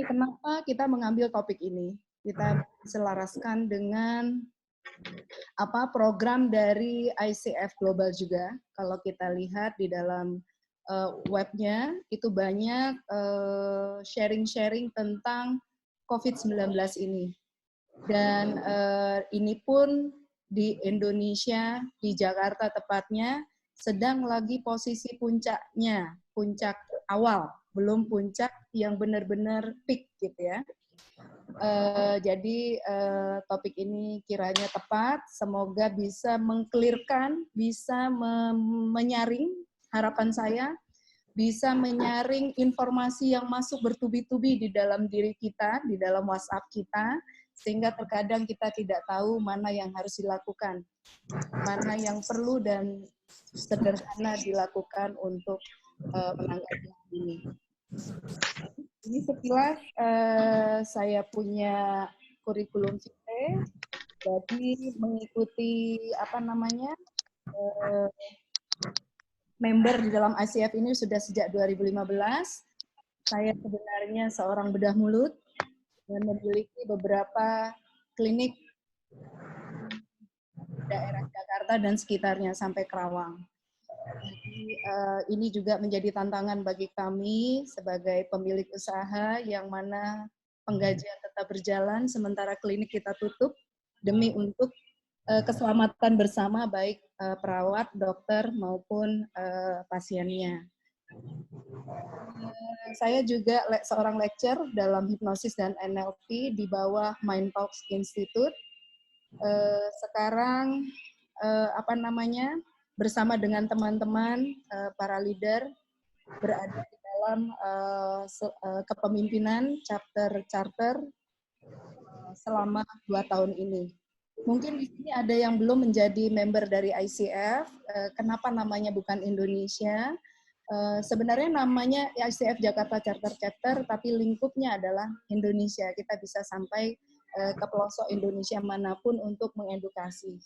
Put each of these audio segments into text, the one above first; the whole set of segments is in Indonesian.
kenapa kita mengambil topik ini? Kita selaraskan dengan program dari ICF Global juga. Kalau kita lihat di dalam webnya, itu banyak sharing-sharing tentang COVID-19 ini. Dan ini pun di Indonesia, di Jakarta tepatnya, sedang lagi posisi puncaknya, puncak awal, belum puncak yang benar-benar peak gitu ya. Jadi topik ini kiranya tepat, semoga bisa mengklirkan, bisa menyaring, harapan saya, bisa menyaring informasi yang masuk bertubi-tubi di dalam diri kita, di dalam WhatsApp kita, sehingga terkadang kita tidak tahu mana yang harus dilakukan, mana yang perlu dan sederhana dilakukan untuk menanggapi ini. Ini sekilas saya punya kurikulum vitae, jadi mengikuti member di dalam ICF ini sudah sejak 2015. Saya sebenarnya seorang bedah mulut dan memiliki beberapa klinik daerah Jakarta dan sekitarnya sampai Kerawang. Jadi ini juga menjadi tantangan bagi kami sebagai pemilik usaha yang mana penggajian tetap berjalan sementara klinik kita tutup demi untuk keselamatan bersama baik perawat, dokter maupun pasiennya. Saya juga seorang lecturer dalam hipnosis dan NLP di bawah Mind Talks Institute. Sekarang bersama dengan teman-teman para leader berada di dalam kepemimpinan charter selama 2 tahun ini. Mungkin di sini ada yang belum menjadi member dari ICF. Kenapa namanya bukan Indonesia? Sebenarnya namanya ICF Jakarta Charter Chapter, tapi lingkupnya adalah Indonesia. Kita bisa sampai ke pelosok Indonesia manapun untuk mengedukasi.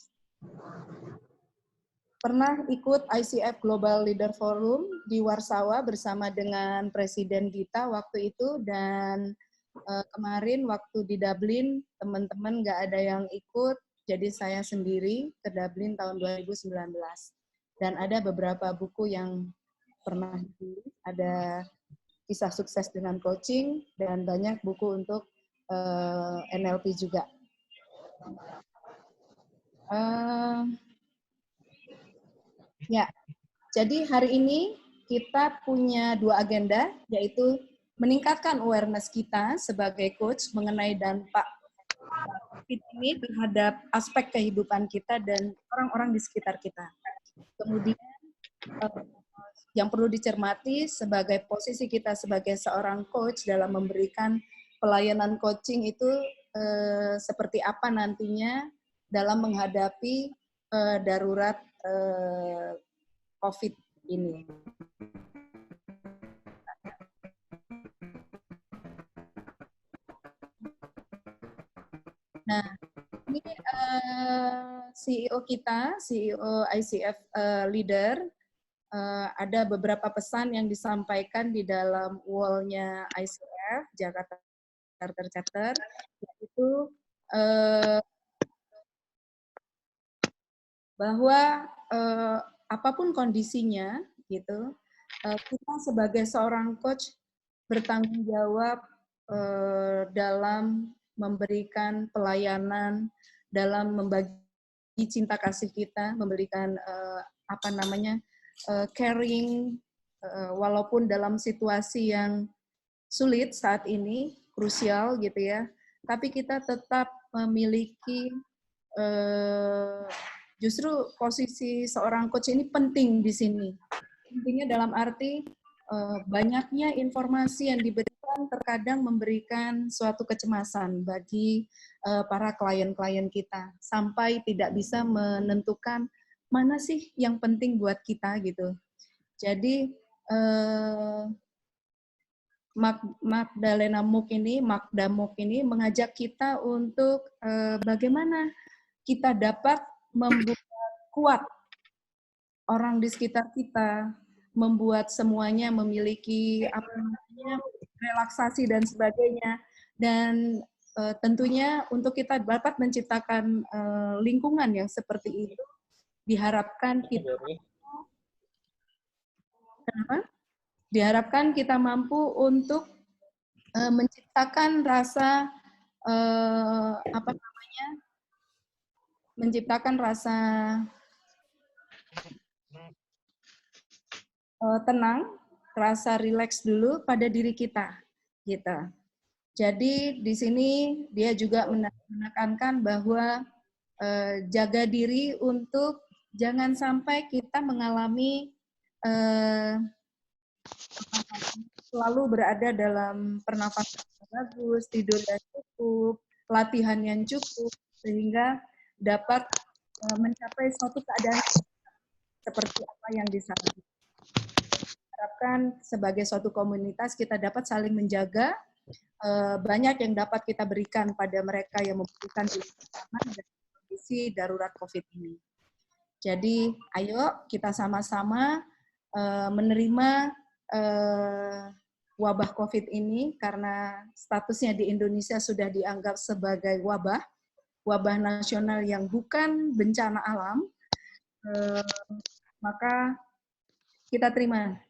Pernah ikut ICF Global Leader Forum di Warsawa bersama dengan Presiden Gita waktu itu, dan kemarin waktu di Dublin teman-teman nggak ada yang ikut, jadi saya sendiri ke Dublin tahun 2019. Dan ada beberapa buku yang pernah ditulis, ada kisah sukses dengan coaching, dan banyak buku untuk NLP juga. Ya, jadi hari ini kita punya 2 agenda, yaitu meningkatkan awareness kita sebagai coach mengenai dampak COVID ini terhadap aspek kehidupan kita dan orang-orang di sekitar kita. Kemudian yang perlu dicermati sebagai posisi kita sebagai seorang coach dalam memberikan pelayanan coaching itu seperti apa nantinya dalam menghadapi darurat COVID ini. Nah, ini CEO kita, CEO ICF Leader, ada beberapa pesan yang disampaikan di dalam wall-nya ICF, Jakarta Charter Chapter, yaitu bahwa apapun kondisinya, gitu, kita sebagai seorang coach bertanggung jawab dalam memberikan pelayanan, dalam membagi cinta kasih kita, memberikan caring, walaupun dalam situasi yang sulit saat ini, krusial gitu ya, tapi kita tetap memiliki justru posisi seorang coach ini penting di sini. Intinya dalam arti banyaknya informasi yang diberikan terkadang memberikan suatu kecemasan bagi para klien-klien kita, sampai tidak bisa menentukan mana sih yang penting buat kita gitu. Jadi Magda Mook ini mengajak kita untuk bagaimana kita dapat membuat kuat orang di sekitar kita, membuat semuanya memiliki relaksasi dan sebagainya. Dan tentunya untuk kita dapat menciptakan lingkungan yang seperti itu, diharapkan kita mampu untuk menciptakan rasa tenang, rasa rileks dulu pada diri kita, gitu. Jadi di sini dia juga menekankan bahwa jaga diri untuk jangan sampai kita mengalami selalu berada dalam pernafasan yang bagus, tidur yang cukup, latihan yang cukup, sehingga dapat mencapai suatu keadaan seperti apa yang disarankan. Harapkan sebagai suatu komunitas kita dapat saling menjaga, banyak yang dapat kita berikan pada mereka yang membutuhkan aman dan kondisi darurat COVID ini. Jadi, ayo kita sama-sama menerima wabah COVID ini karena statusnya di Indonesia sudah dianggap sebagai wabah nasional yang bukan bencana alam, maka kita terima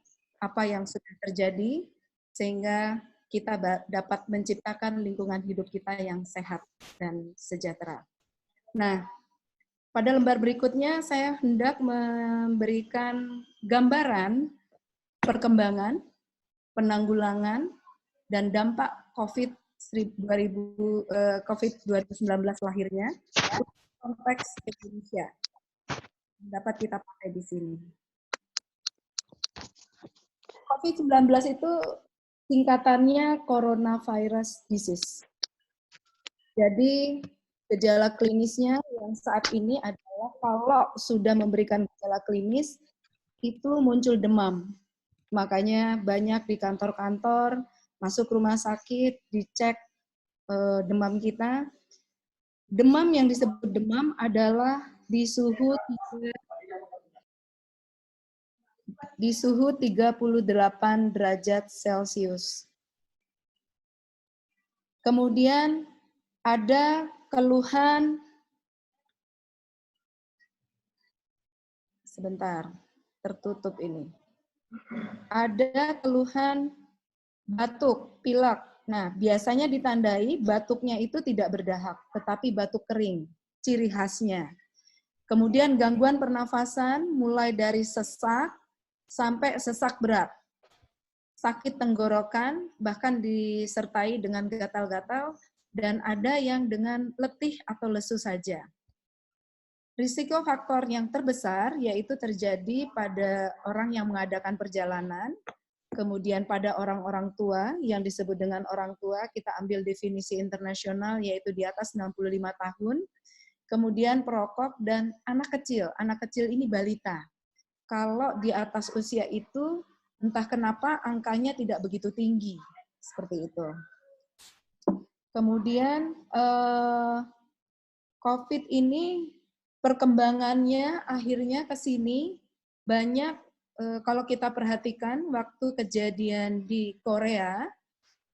apa yang sudah terjadi sehingga kita dapat menciptakan lingkungan hidup kita yang sehat dan sejahtera. Nah, pada lembar berikutnya saya hendak memberikan gambaran perkembangan, penanggulangan, dan dampak COVID-19 lahirnya konteks Indonesia. Dapat kita pakai di sini. COVID-19 itu singkatannya coronavirus disease. Jadi gejala klinisnya yang saat ini adalah kalau sudah memberikan gejala klinis, itu muncul demam. Makanya banyak di kantor-kantor, masuk rumah sakit, dicek demam kita. Demam yang disebut demam adalah di suhu 38 derajat Celcius. Kemudian ada keluhan, sebentar, tertutup ini. Ada keluhan batuk, pilek. Nah, biasanya ditandai batuknya itu tidak berdahak, tetapi batuk kering, ciri khasnya. Kemudian gangguan pernafasan mulai dari sesak sampai sesak berat. Sakit tenggorokan, bahkan disertai dengan gatal-gatal, dan ada yang dengan letih atau lesu saja. Risiko faktor yang terbesar yaitu terjadi pada orang yang mengadakan perjalanan, kemudian pada orang-orang tua, yang disebut dengan orang tua, kita ambil definisi internasional yaitu di atas 65 tahun, kemudian perokok, dan anak kecil. Anak kecil ini balita. Kalau di atas usia itu, entah kenapa angkanya tidak begitu tinggi, seperti itu. Kemudian COVID ini perkembangannya akhirnya ke sini banyak, kalau kita perhatikan waktu kejadian di Korea,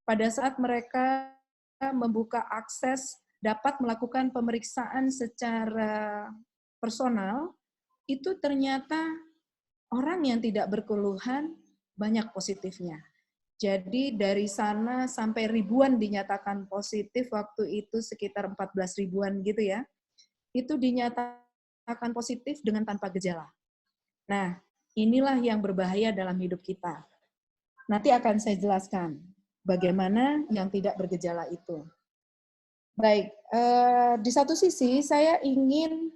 pada saat mereka membuka akses dapat melakukan pemeriksaan secara personal, itu ternyata orang yang tidak berkeluhan banyak positifnya. Jadi dari sana sampai ribuan dinyatakan positif, waktu itu sekitar 14 ribuan gitu ya, itu dinyatakan positif dengan tanpa gejala. Nah, inilah yang berbahaya dalam hidup kita. Nanti akan saya jelaskan bagaimana yang tidak bergejala itu. Baik, di satu sisi saya ingin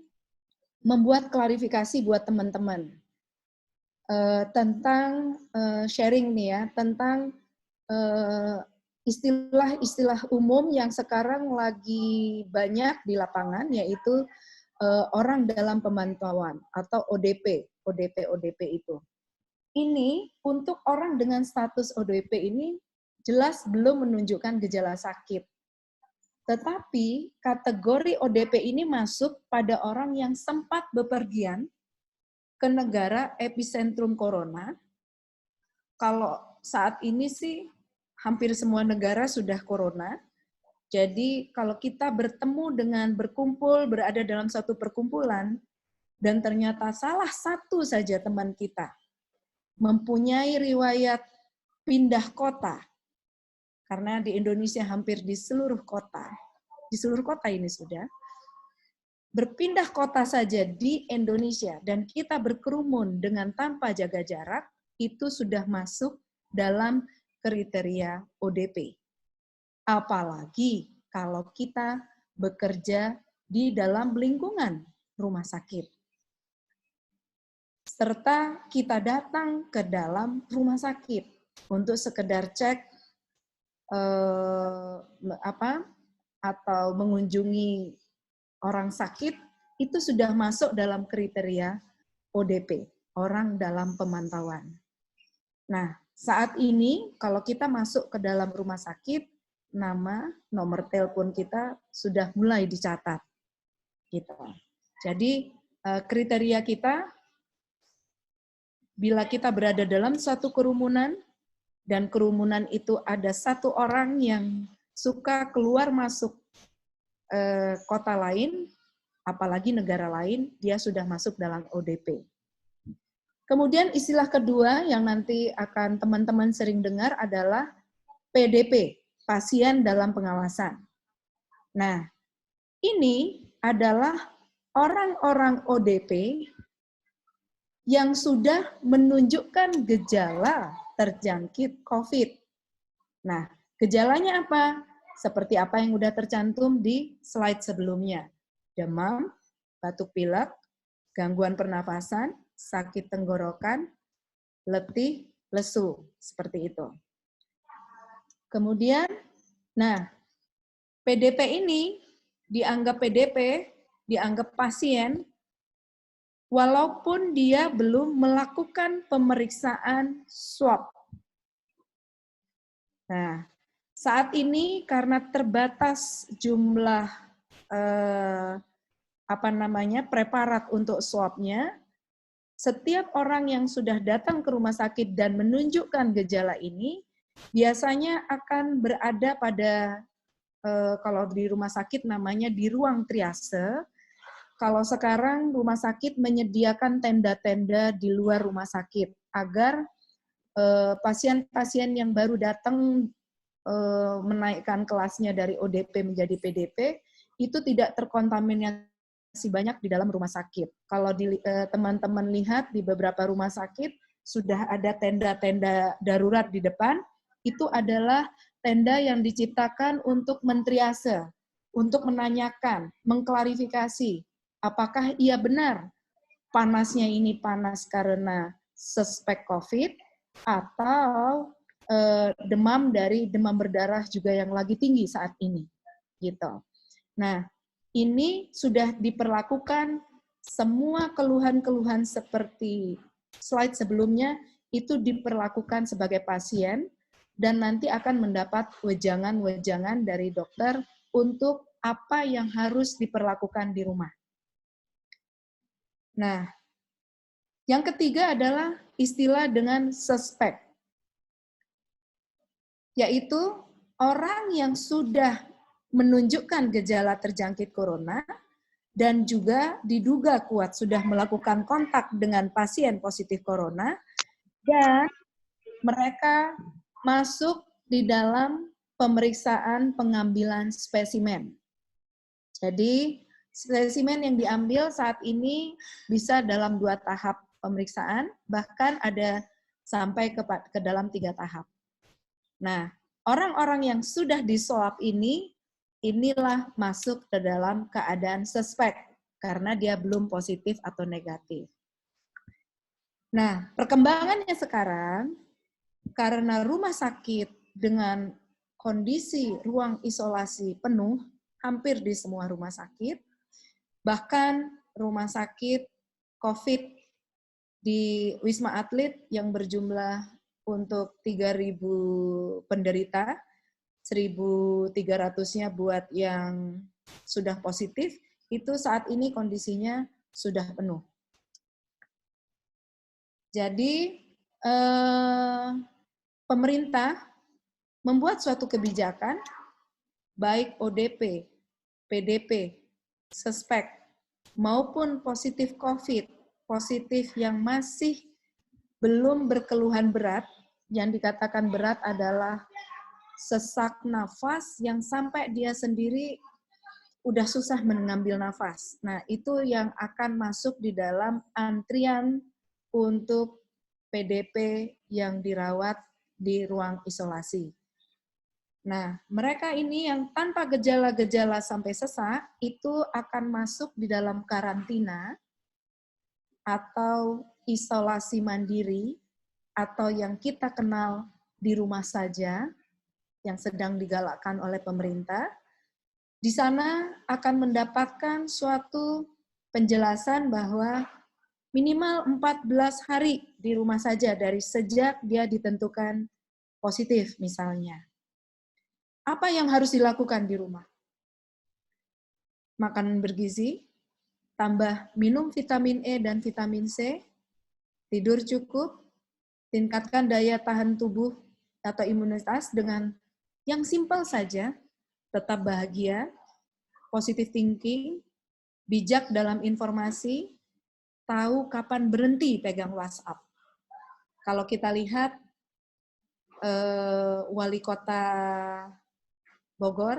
membuat klarifikasi buat teman-teman tentang sharing nih ya, tentang istilah-istilah umum yang sekarang lagi banyak di lapangan, yaitu orang dalam pemantauan atau ODP itu. Ini untuk orang dengan status ODP ini jelas belum menunjukkan gejala sakit. Tetapi kategori ODP ini masuk pada orang yang sempat bepergian ke negara epicentrum corona. Kalau saat ini sih hampir semua negara sudah corona. Jadi kalau kita bertemu dengan berkumpul, berada dalam satu perkumpulan, dan ternyata salah satu saja teman kita mempunyai riwayat pindah kota, karena di Indonesia hampir di seluruh kota ini sudah, berpindah kota saja di Indonesia, dan kita berkerumun dengan tanpa jaga jarak, itu sudah masuk dalam kriteria ODP. Apalagi kalau kita bekerja di dalam lingkungan rumah sakit. Serta kita datang ke dalam rumah sakit untuk sekedar cek atau mengunjungi orang sakit, itu sudah masuk dalam kriteria ODP, orang dalam pemantauan. Nah, saat ini kalau kita masuk ke dalam rumah sakit, nama, nomor telepon kita sudah mulai dicatat. Gitu. Jadi kriteria kita, bila kita berada dalam satu kerumunan, dan kerumunan itu ada satu orang yang suka keluar masuk kota lain, apalagi negara lain, dia sudah masuk dalam ODP. Kemudian istilah kedua yang nanti akan teman-teman sering dengar adalah PDP, pasien dalam pengawasan. Nah, ini adalah orang-orang ODP yang sudah menunjukkan gejala terjangkit COVID. Nah, gejalanya apa? Seperti apa yang sudah tercantum di slide sebelumnya. Demam, batuk pilek, gangguan pernafasan, sakit tenggorokan, letih, lesu, seperti itu. Kemudian, nah, PDP ini dianggap PDP, dianggap pasien, walaupun dia belum melakukan pemeriksaan swab. Nah, saat ini karena terbatas jumlah preparat untuk swabnya, setiap orang yang sudah datang ke rumah sakit dan menunjukkan gejala ini, biasanya akan berada pada, kalau di rumah sakit namanya di ruang triase. Kalau sekarang rumah sakit menyediakan tenda-tenda di luar rumah sakit, agar pasien-pasien yang baru datang menaikkan kelasnya dari ODP menjadi PDP, itu tidak terkontaminasi banyak di dalam rumah sakit. Kalau teman-teman lihat di beberapa rumah sakit, sudah ada tenda-tenda darurat di depan, itu adalah tenda yang diciptakan untuk mentriase, untuk menanyakan, mengklarifikasi, apakah ia benar panasnya ini panas karena suspek COVID, atau demam dari demam berdarah juga yang lagi tinggi saat ini. Gitu. Nah, ini sudah diperlakukan semua keluhan-keluhan seperti slide sebelumnya, itu diperlakukan sebagai pasien, dan nanti akan mendapat wejangan-wejangan dari dokter untuk apa yang harus diperlakukan di rumah. Nah, yang ketiga adalah istilah dengan suspek, yaitu orang yang sudah menunjukkan gejala terjangkit corona dan juga diduga kuat sudah melakukan kontak dengan pasien positif corona, dan mereka masuk di dalam pemeriksaan pengambilan spesimen. Jadi, spesimen yang diambil saat ini bisa dalam 2 tahap pemeriksaan, bahkan ada sampai ke dalam 3 tahap. Nah, orang-orang yang sudah di-swab ini, inilah masuk ke dalam keadaan suspek, karena dia belum positif atau negatif. Nah, perkembangannya sekarang, karena rumah sakit dengan kondisi ruang isolasi penuh, hampir di semua rumah sakit, bahkan rumah sakit COVID di Wisma Atlet yang berjumlah untuk 3.000 penderita, 1.300-nya buat yang sudah positif, itu saat ini kondisinya sudah penuh. Jadi, pemerintah membuat suatu kebijakan, baik ODP, PDP, suspek, maupun positif COVID, positif yang masih belum berkeluhan berat, yang dikatakan berat adalah sesak nafas yang sampai dia sendiri udah susah mengambil nafas. Nah, itu yang akan masuk di dalam antrian untuk PDP yang dirawat di ruang isolasi. Nah, mereka ini yang tanpa gejala-gejala sampai sesak, itu akan masuk di dalam karantina atau isolasi mandiri, atau yang kita kenal di rumah saja, yang sedang digalakkan oleh pemerintah. Di sana akan mendapatkan suatu penjelasan bahwa minimal 14 hari di rumah saja dari sejak dia ditentukan positif misalnya. Apa yang harus dilakukan di rumah? Makanan bergizi, tambah minum vitamin E dan vitamin C, tidur cukup, tingkatkan daya tahan tubuh atau imunitas dengan yang simpel saja, tetap bahagia, positive thinking, bijak dalam informasi, tahu kapan berhenti pegang WhatsApp. Kalau kita lihat wali kota Bogor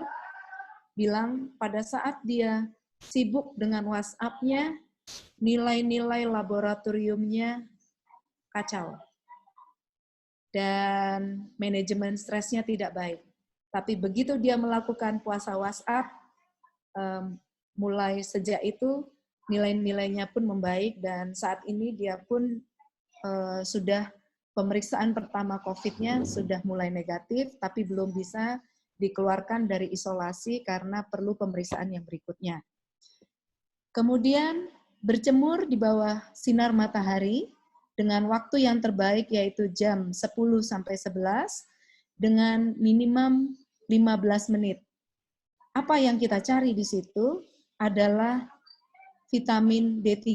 bilang pada saat dia sibuk dengan WhatsApp-nya, nilai-nilai laboratoriumnya kacau. Dan manajemen stresnya tidak baik. Tapi begitu dia melakukan puasa WhatsApp, mulai sejak itu nilai-nilainya pun membaik dan saat ini dia pun sudah pemeriksaan pertama COVID-nya sudah mulai negatif, tapi belum bisa dikeluarkan dari isolasi karena perlu pemeriksaan yang berikutnya. Kemudian berjemur di bawah sinar matahari dengan waktu yang terbaik yaitu jam 10 sampai 11 dengan minimum 15 menit. Apa yang kita cari di situ adalah vitamin D3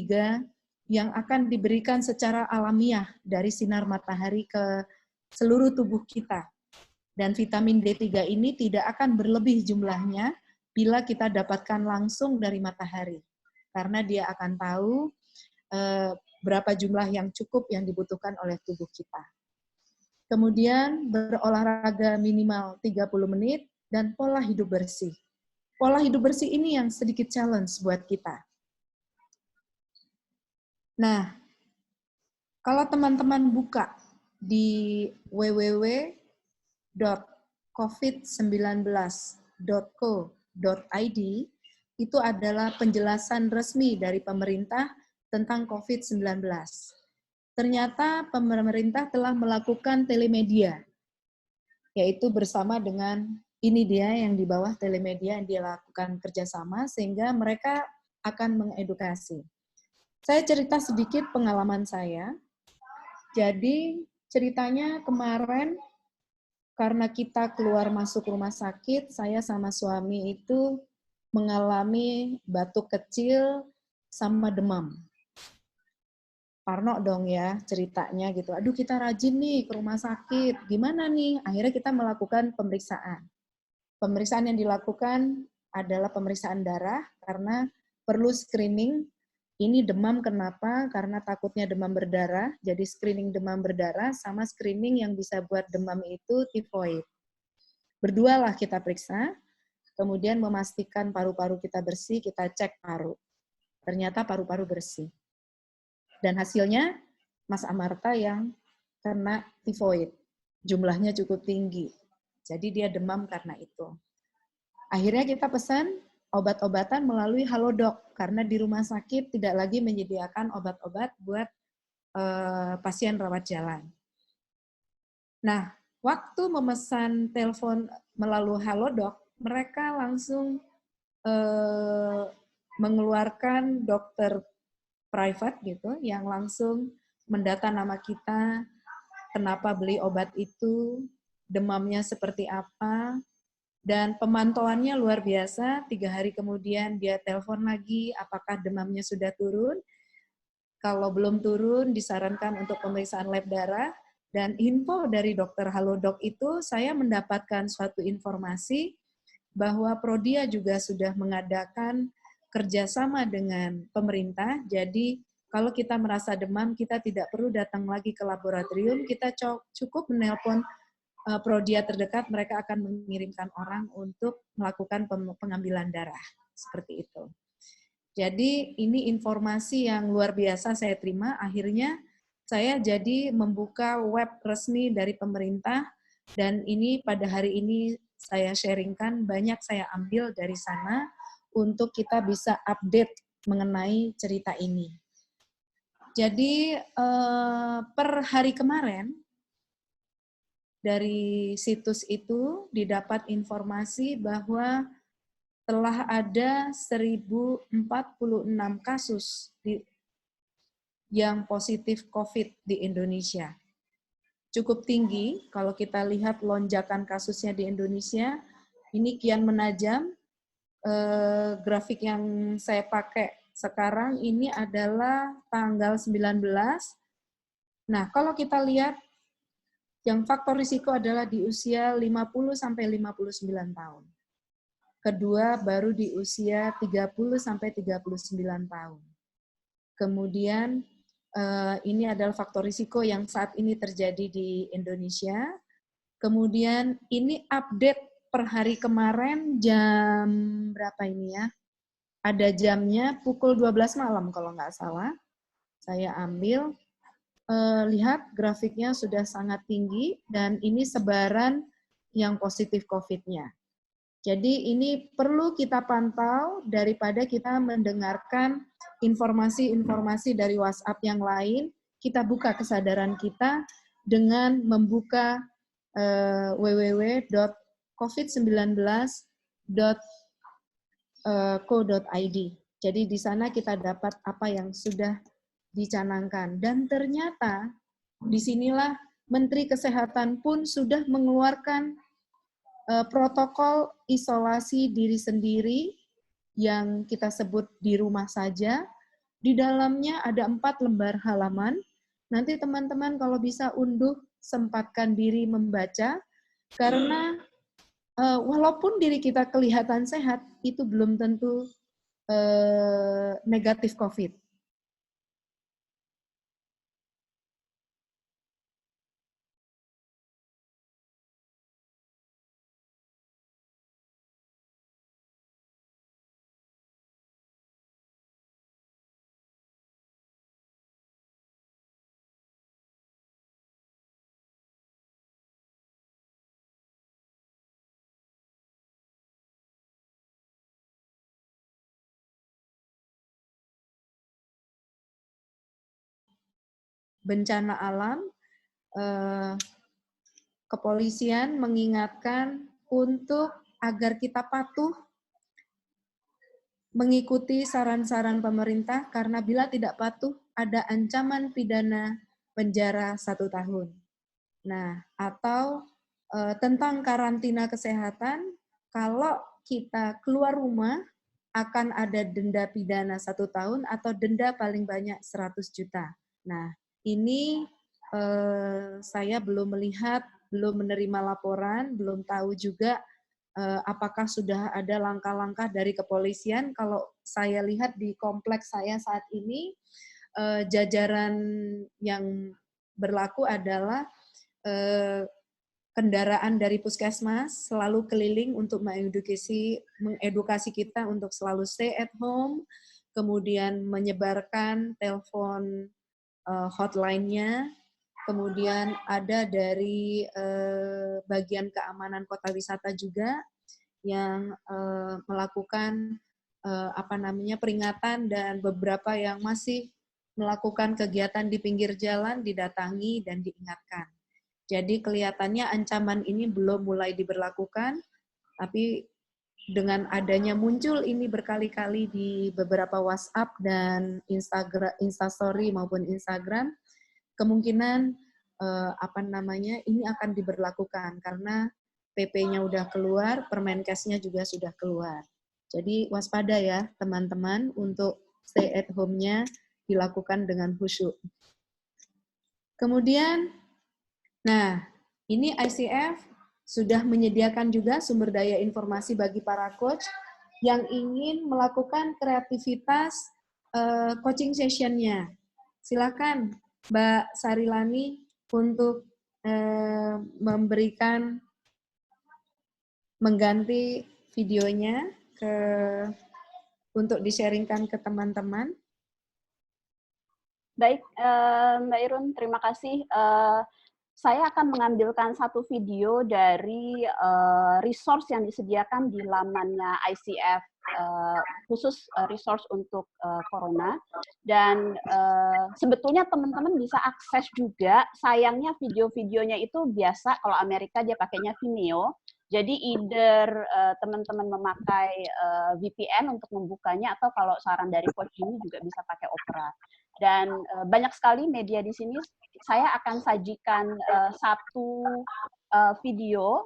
yang akan diberikan secara alamiah dari sinar matahari ke seluruh tubuh kita. Dan vitamin D3 ini tidak akan berlebih jumlahnya bila kita dapatkan langsung dari matahari. Karena dia akan tahu berapa jumlah yang cukup yang dibutuhkan oleh tubuh kita. Kemudian berolahraga minimal 30 menit dan pola hidup bersih. Pola hidup bersih ini yang sedikit challenge buat kita. Nah, kalau teman-teman buka di www.covid19.co.id, itu adalah penjelasan resmi dari pemerintah tentang COVID-19. Ternyata pemerintah telah melakukan telemedia, yaitu bersama dengan ini dia yang di bawah telemedia yang dia lakukan kerjasama, sehingga mereka akan mengedukasi. Saya cerita sedikit pengalaman saya. Jadi ceritanya kemarin karena kita keluar masuk rumah sakit, saya sama suami itu mengalami batuk kecil sama demam. Parno dong ya ceritanya gitu. Aduh kita rajin nih ke rumah sakit. Gimana nih? Akhirnya kita melakukan pemeriksaan. Pemeriksaan yang dilakukan adalah pemeriksaan darah karena perlu screening. Ini demam kenapa? Karena takutnya demam berdarah. Jadi screening demam berdarah sama screening yang bisa buat demam itu tifoid. Berdua lah kita periksa. Kemudian memastikan paru-paru kita bersih, kita cek paru. Ternyata paru-paru bersih. Dan hasilnya Mas Amarta yang kena tifoid. Jumlahnya cukup tinggi. Jadi dia demam karena itu. Akhirnya kita pesan obat-obatan melalui Halodoc karena di rumah sakit tidak lagi menyediakan obat-obat buat pasien rawat jalan. Nah, waktu memesan telepon melalui Halodoc, mereka langsung mengeluarkan dokter private gitu yang langsung mendata nama kita, kenapa beli obat itu, demamnya seperti apa. Dan pemantauannya luar biasa, 3 hari kemudian dia telepon lagi, apakah demamnya sudah turun. Kalau belum turun, disarankan untuk pemeriksaan lab darah. Dan info dari Dokter Halodoc itu saya mendapatkan suatu informasi bahwa Prodia juga sudah mengadakan kerjasama dengan pemerintah. Jadi kalau kita merasa demam, kita tidak perlu datang lagi ke laboratorium, kita cukup menelpon Prodia terdekat, mereka akan mengirimkan orang untuk melakukan pengambilan darah. Seperti itu. Jadi ini informasi yang luar biasa saya terima. Akhirnya saya jadi membuka web resmi dari pemerintah, dan ini pada hari ini saya sharingkan, banyak saya ambil dari sana untuk kita bisa update mengenai cerita ini. Jadi per hari kemarin, dari situs itu didapat informasi bahwa telah ada 1.046 kasus yang positif COVID di Indonesia. Cukup tinggi, kalau kita lihat lonjakan kasusnya di Indonesia, ini kian menajam. Grafik yang saya pakai sekarang ini adalah tanggal 19. Nah, kalau kita lihat, yang faktor risiko adalah di usia 50 sampai 59 tahun. Kedua baru di usia 30 sampai 39 tahun. Kemudian ini adalah faktor risiko yang saat ini terjadi di Indonesia. Kemudian ini update per hari kemarin jam berapa ini ya? Ada jamnya pukul 12 malam kalau nggak salah. Saya ambil. Lihat grafiknya sudah sangat tinggi dan ini sebaran yang positif COVID-nya. Jadi ini perlu kita pantau daripada kita mendengarkan informasi-informasi dari WhatsApp yang lain. Kita buka kesadaran kita dengan membuka www.covid19.co.id. Jadi di sana kita dapat apa yang sudah dicanangkan. Dan ternyata disinilah Menteri Kesehatan pun sudah mengeluarkan protokol isolasi diri sendiri yang kita sebut di rumah saja. Di dalamnya ada 4 lembar halaman. Nanti teman-teman kalau bisa unduh, sempatkan diri membaca, karena walaupun diri kita kelihatan sehat, itu belum tentu negatif COVID. Bencana alam, kepolisian mengingatkan untuk agar kita patuh mengikuti saran-saran pemerintah, karena bila tidak patuh ada ancaman pidana penjara 1 tahun. Nah, atau tentang karantina kesehatan, kalau kita keluar rumah akan ada denda pidana 1 tahun atau denda paling banyak 100 juta. Nah, ini saya belum melihat, belum menerima laporan, belum tahu juga apakah sudah ada langkah-langkah dari kepolisian. Kalau saya lihat di kompleks saya saat ini, jajaran yang berlaku adalah kendaraan dari puskesmas selalu keliling untuk mengedukasi kita untuk selalu stay at home, kemudian menyebarkan telepon hotline-nya, kemudian ada dari bagian keamanan kota wisata juga yang melakukan peringatan, dan beberapa yang masih melakukan kegiatan di pinggir jalan didatangi dan diingatkan. Jadi kelihatannya ancaman ini belum mulai diberlakukan, tapi dengan adanya muncul ini berkali-kali di beberapa WhatsApp dan Instastory maupun Instagram, kemungkinan ini akan diberlakukan karena PP-nya udah keluar, Permenkesnya juga sudah keluar. Jadi waspada ya teman-teman untuk stay at home-nya dilakukan dengan khusyuk. Kemudian Nah, ini ICF sudah menyediakan juga sumber daya informasi bagi para coach yang ingin melakukan kreativitas coaching session-nya. Silakan Mbak Sarilani untuk mengganti videonya untuk di-sharingkan ke teman-teman. Baik, Mbak Irun, terima kasih. Saya akan mengambilkan satu video dari resource yang disediakan di lamannya ICF, khusus resource untuk Corona. Dan sebetulnya teman-teman bisa akses juga, sayangnya video-videonya itu biasa, kalau Amerika dia pakainya Vimeo. Jadi either teman-teman memakai VPN untuk membukanya, atau kalau saran dari Coach Jimmy juga bisa pakai Opera. Dan banyak sekali media di sini. Saya akan sajikan satu video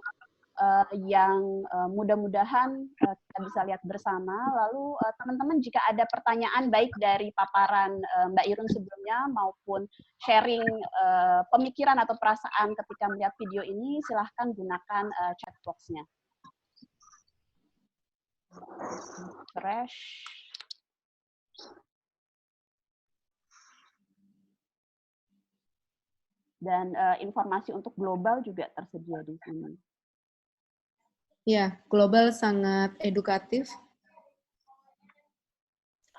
yang mudah-mudahan kita bisa lihat bersama. Lalu teman-teman jika ada pertanyaan baik dari paparan Mbak Irun sebelumnya maupun sharing pemikiran atau perasaan ketika melihat video ini, silahkan gunakan chat box-nya. Fresh. Dan informasi untuk global juga tersedia di sini. Ya, global sangat edukatif.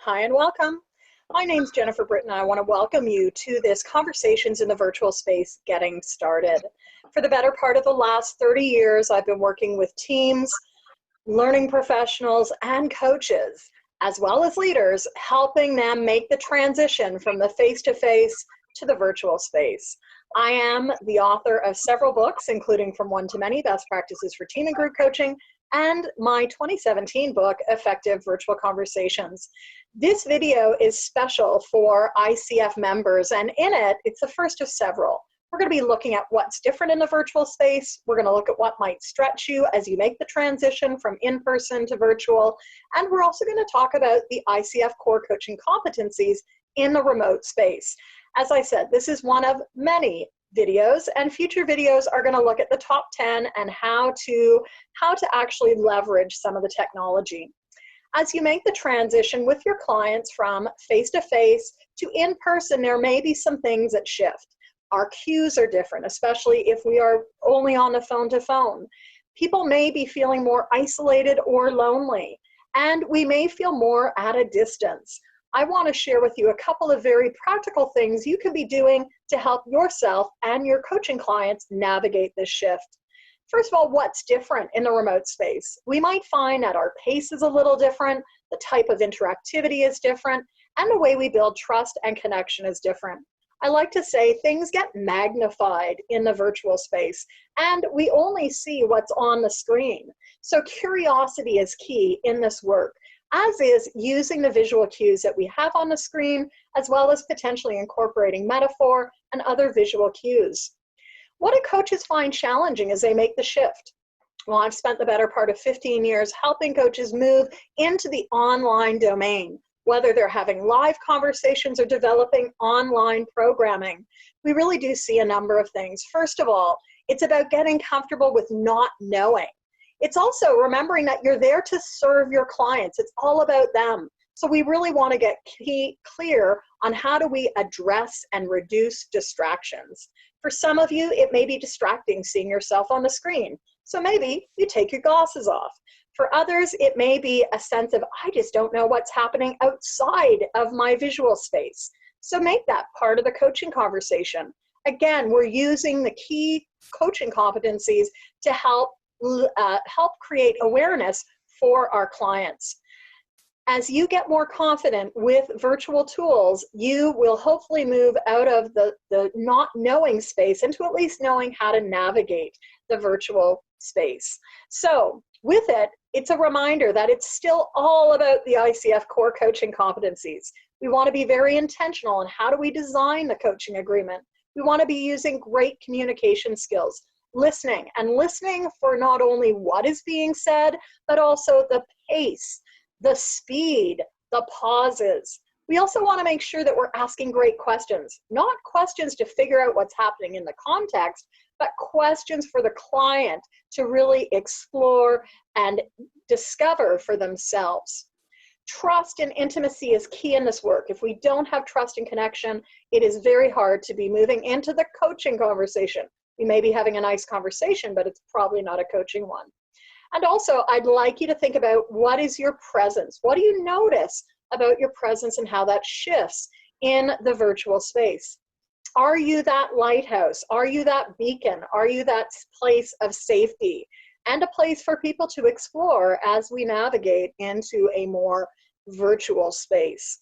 Hi and welcome. My name's Jennifer Britton. I want to welcome you to this Conversations in the Virtual Space Getting Started. For the better part of the last 30 years, I've been working with teams, learning professionals, and coaches, as well as leaders, helping them make the transition from the face-to-face to the virtual space. I am the author of several books, including From One to Many, Best Practices for Team and Group Coaching, and my 2017 book, Effective Virtual Conversations. This video is special for ICF members, and in it, it's the first of several. We're going to be looking at what's different in the virtual space. We're going to look at what might stretch you as you make the transition from in-person to virtual. And we're also going to talk about the ICF core coaching competencies in the remote space. As I said, this is one of many videos, and future videos are going to look at the top 10 and how to actually leverage some of the technology. As you make the transition with your clients from face-to-face to in-person, there may be some things that shift. Our cues are different, especially if we are only on the phone-to-phone. People may be feeling more isolated or lonely, and we may feel more at a distance. I want to share with you a couple of very practical things you can be doing to help yourself and your coaching clients navigate this shift. First of all, what's different in the remote space? We might find that our pace is a little different, the type of interactivity is different, and the way we build trust and connection is different. I like to say things get magnified in the virtual space, and we only see what's on the screen. So curiosity is key in this work, as is using the visual cues that we have on the screen, as well as potentially incorporating metaphor and other visual cues. What do coaches find challenging as they make the shift? Well, I've spent the better part of 15 years helping coaches move into the online domain, whether they're having live conversations or developing online programming. We really do see a number of things. First of all, it's about getting comfortable with not knowing. It's also remembering that you're there to serve your clients. It's all about them. So we really want to get clear on how do we address and reduce distractions. For some of you, it may be distracting seeing yourself on the screen. So maybe you take your glasses off. For others, it may be a sense of, I just don't know what's happening outside of my visual space. So make that part of the coaching conversation. Again, we're using the key coaching competencies to help create awareness for our clients. As you get more confident with virtual tools, you will hopefully move out of the not knowing space into at least knowing how to navigate the virtual space. So with it, it's a reminder that it's still all about the ICF core coaching competencies. We want to be very intentional in how do we design the coaching agreement. We want to be using great communication skills, listening for not only what is being said, but also the pace, the speed, the pauses. We also want to make sure that we're asking great questions, not questions to figure out what's happening in the context, but questions for the client to really explore and discover for themselves. Trust and intimacy is key in this work. If we don't have trust and connection, it is very hard to be moving into the coaching conversation. We may be having a nice conversation, but it's probably not a coaching one. And also, I'd like you to think about, what is your presence? What do you notice about your presence and how that shifts in the virtual space? Are you that lighthouse? Are you that beacon? Are you that place of safety and a place for people to explore as we navigate into a more virtual space?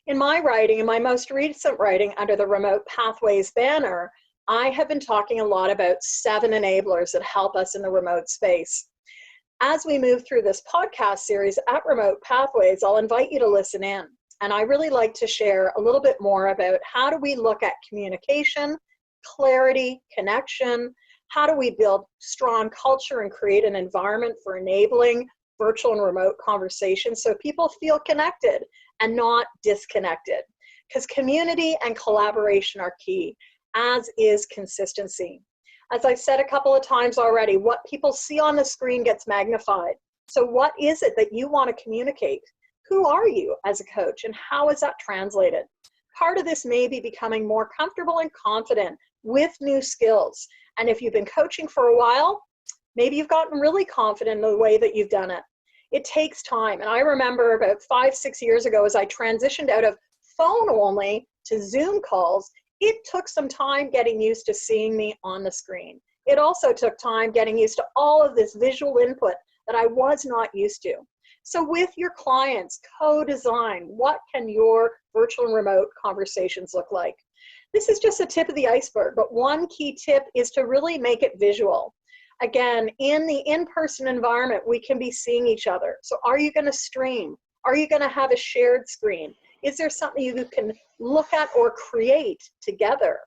In my writing, in my most recent writing under the Remote Pathways banner, I have been talking a lot about 7 enablers that help us in the remote space. As we move through this podcast series at Remote Pathways, I'll invite you to listen in. And I really like to share a little bit more about, how do we look at communication, clarity, connection, how do we build strong culture and create an environment for enabling virtual and remote conversations so people feel connected and not disconnected. Because community and collaboration are key, as is consistency. As I've said a couple of times already, what people see on the screen gets magnified. So what is it that you want to communicate? Who are you as a coach, and how is that translated? Part of this may be becoming more comfortable and confident with new skills. And if you've been coaching for a while, maybe you've gotten really confident in the way that you've done it. It takes time. And I remember about 5-6 years ago, as I transitioned out of phone only to Zoom calls, it took some time getting used to seeing me on the screen. It also took time getting used to all of this visual input that I was not used to. So with your clients, co-design, what can your virtual and remote conversations look like? This is just a tip of the iceberg, but one key tip is to really make it visual. Again, in the in-person environment, we can be seeing each other. So are you going to stream? Are you going to have a shared screen? Is there something you can look at or create together?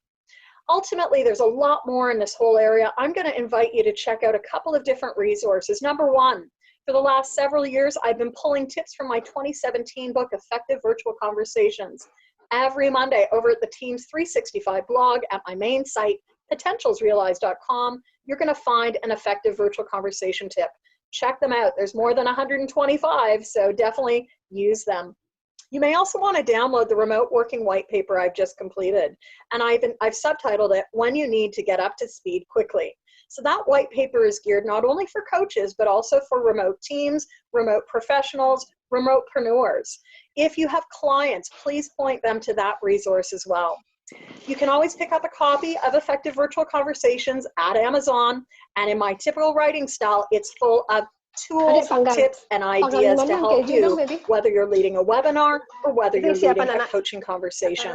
Ultimately, there's a lot more in this whole area. I'm going to invite you to check out a couple of different resources. Number one, for the last several years, I've been pulling tips from my 2017 book, Effective Virtual Conversations. Every Monday over at the Teams 365 blog at my main site, potentialsrealized.com, you're going to find an effective virtual conversation tip. Check them out. There's more than 125, so definitely use them. You may also want to download the remote working white paper I've just completed, and I've subtitled it, When You Need to Get Up to Speed Quickly. So that white paper is geared not only for coaches, but also for remote teams, remote professionals, remotepreneurs. If you have clients, please point them to that resource as well. You can always pick up a copy of Effective Virtual Conversations at Amazon, and in my typical writing style, it's full of tools, tips, and ideas to help you, whether you're leading a webinar or whether you're leading a coaching conversation.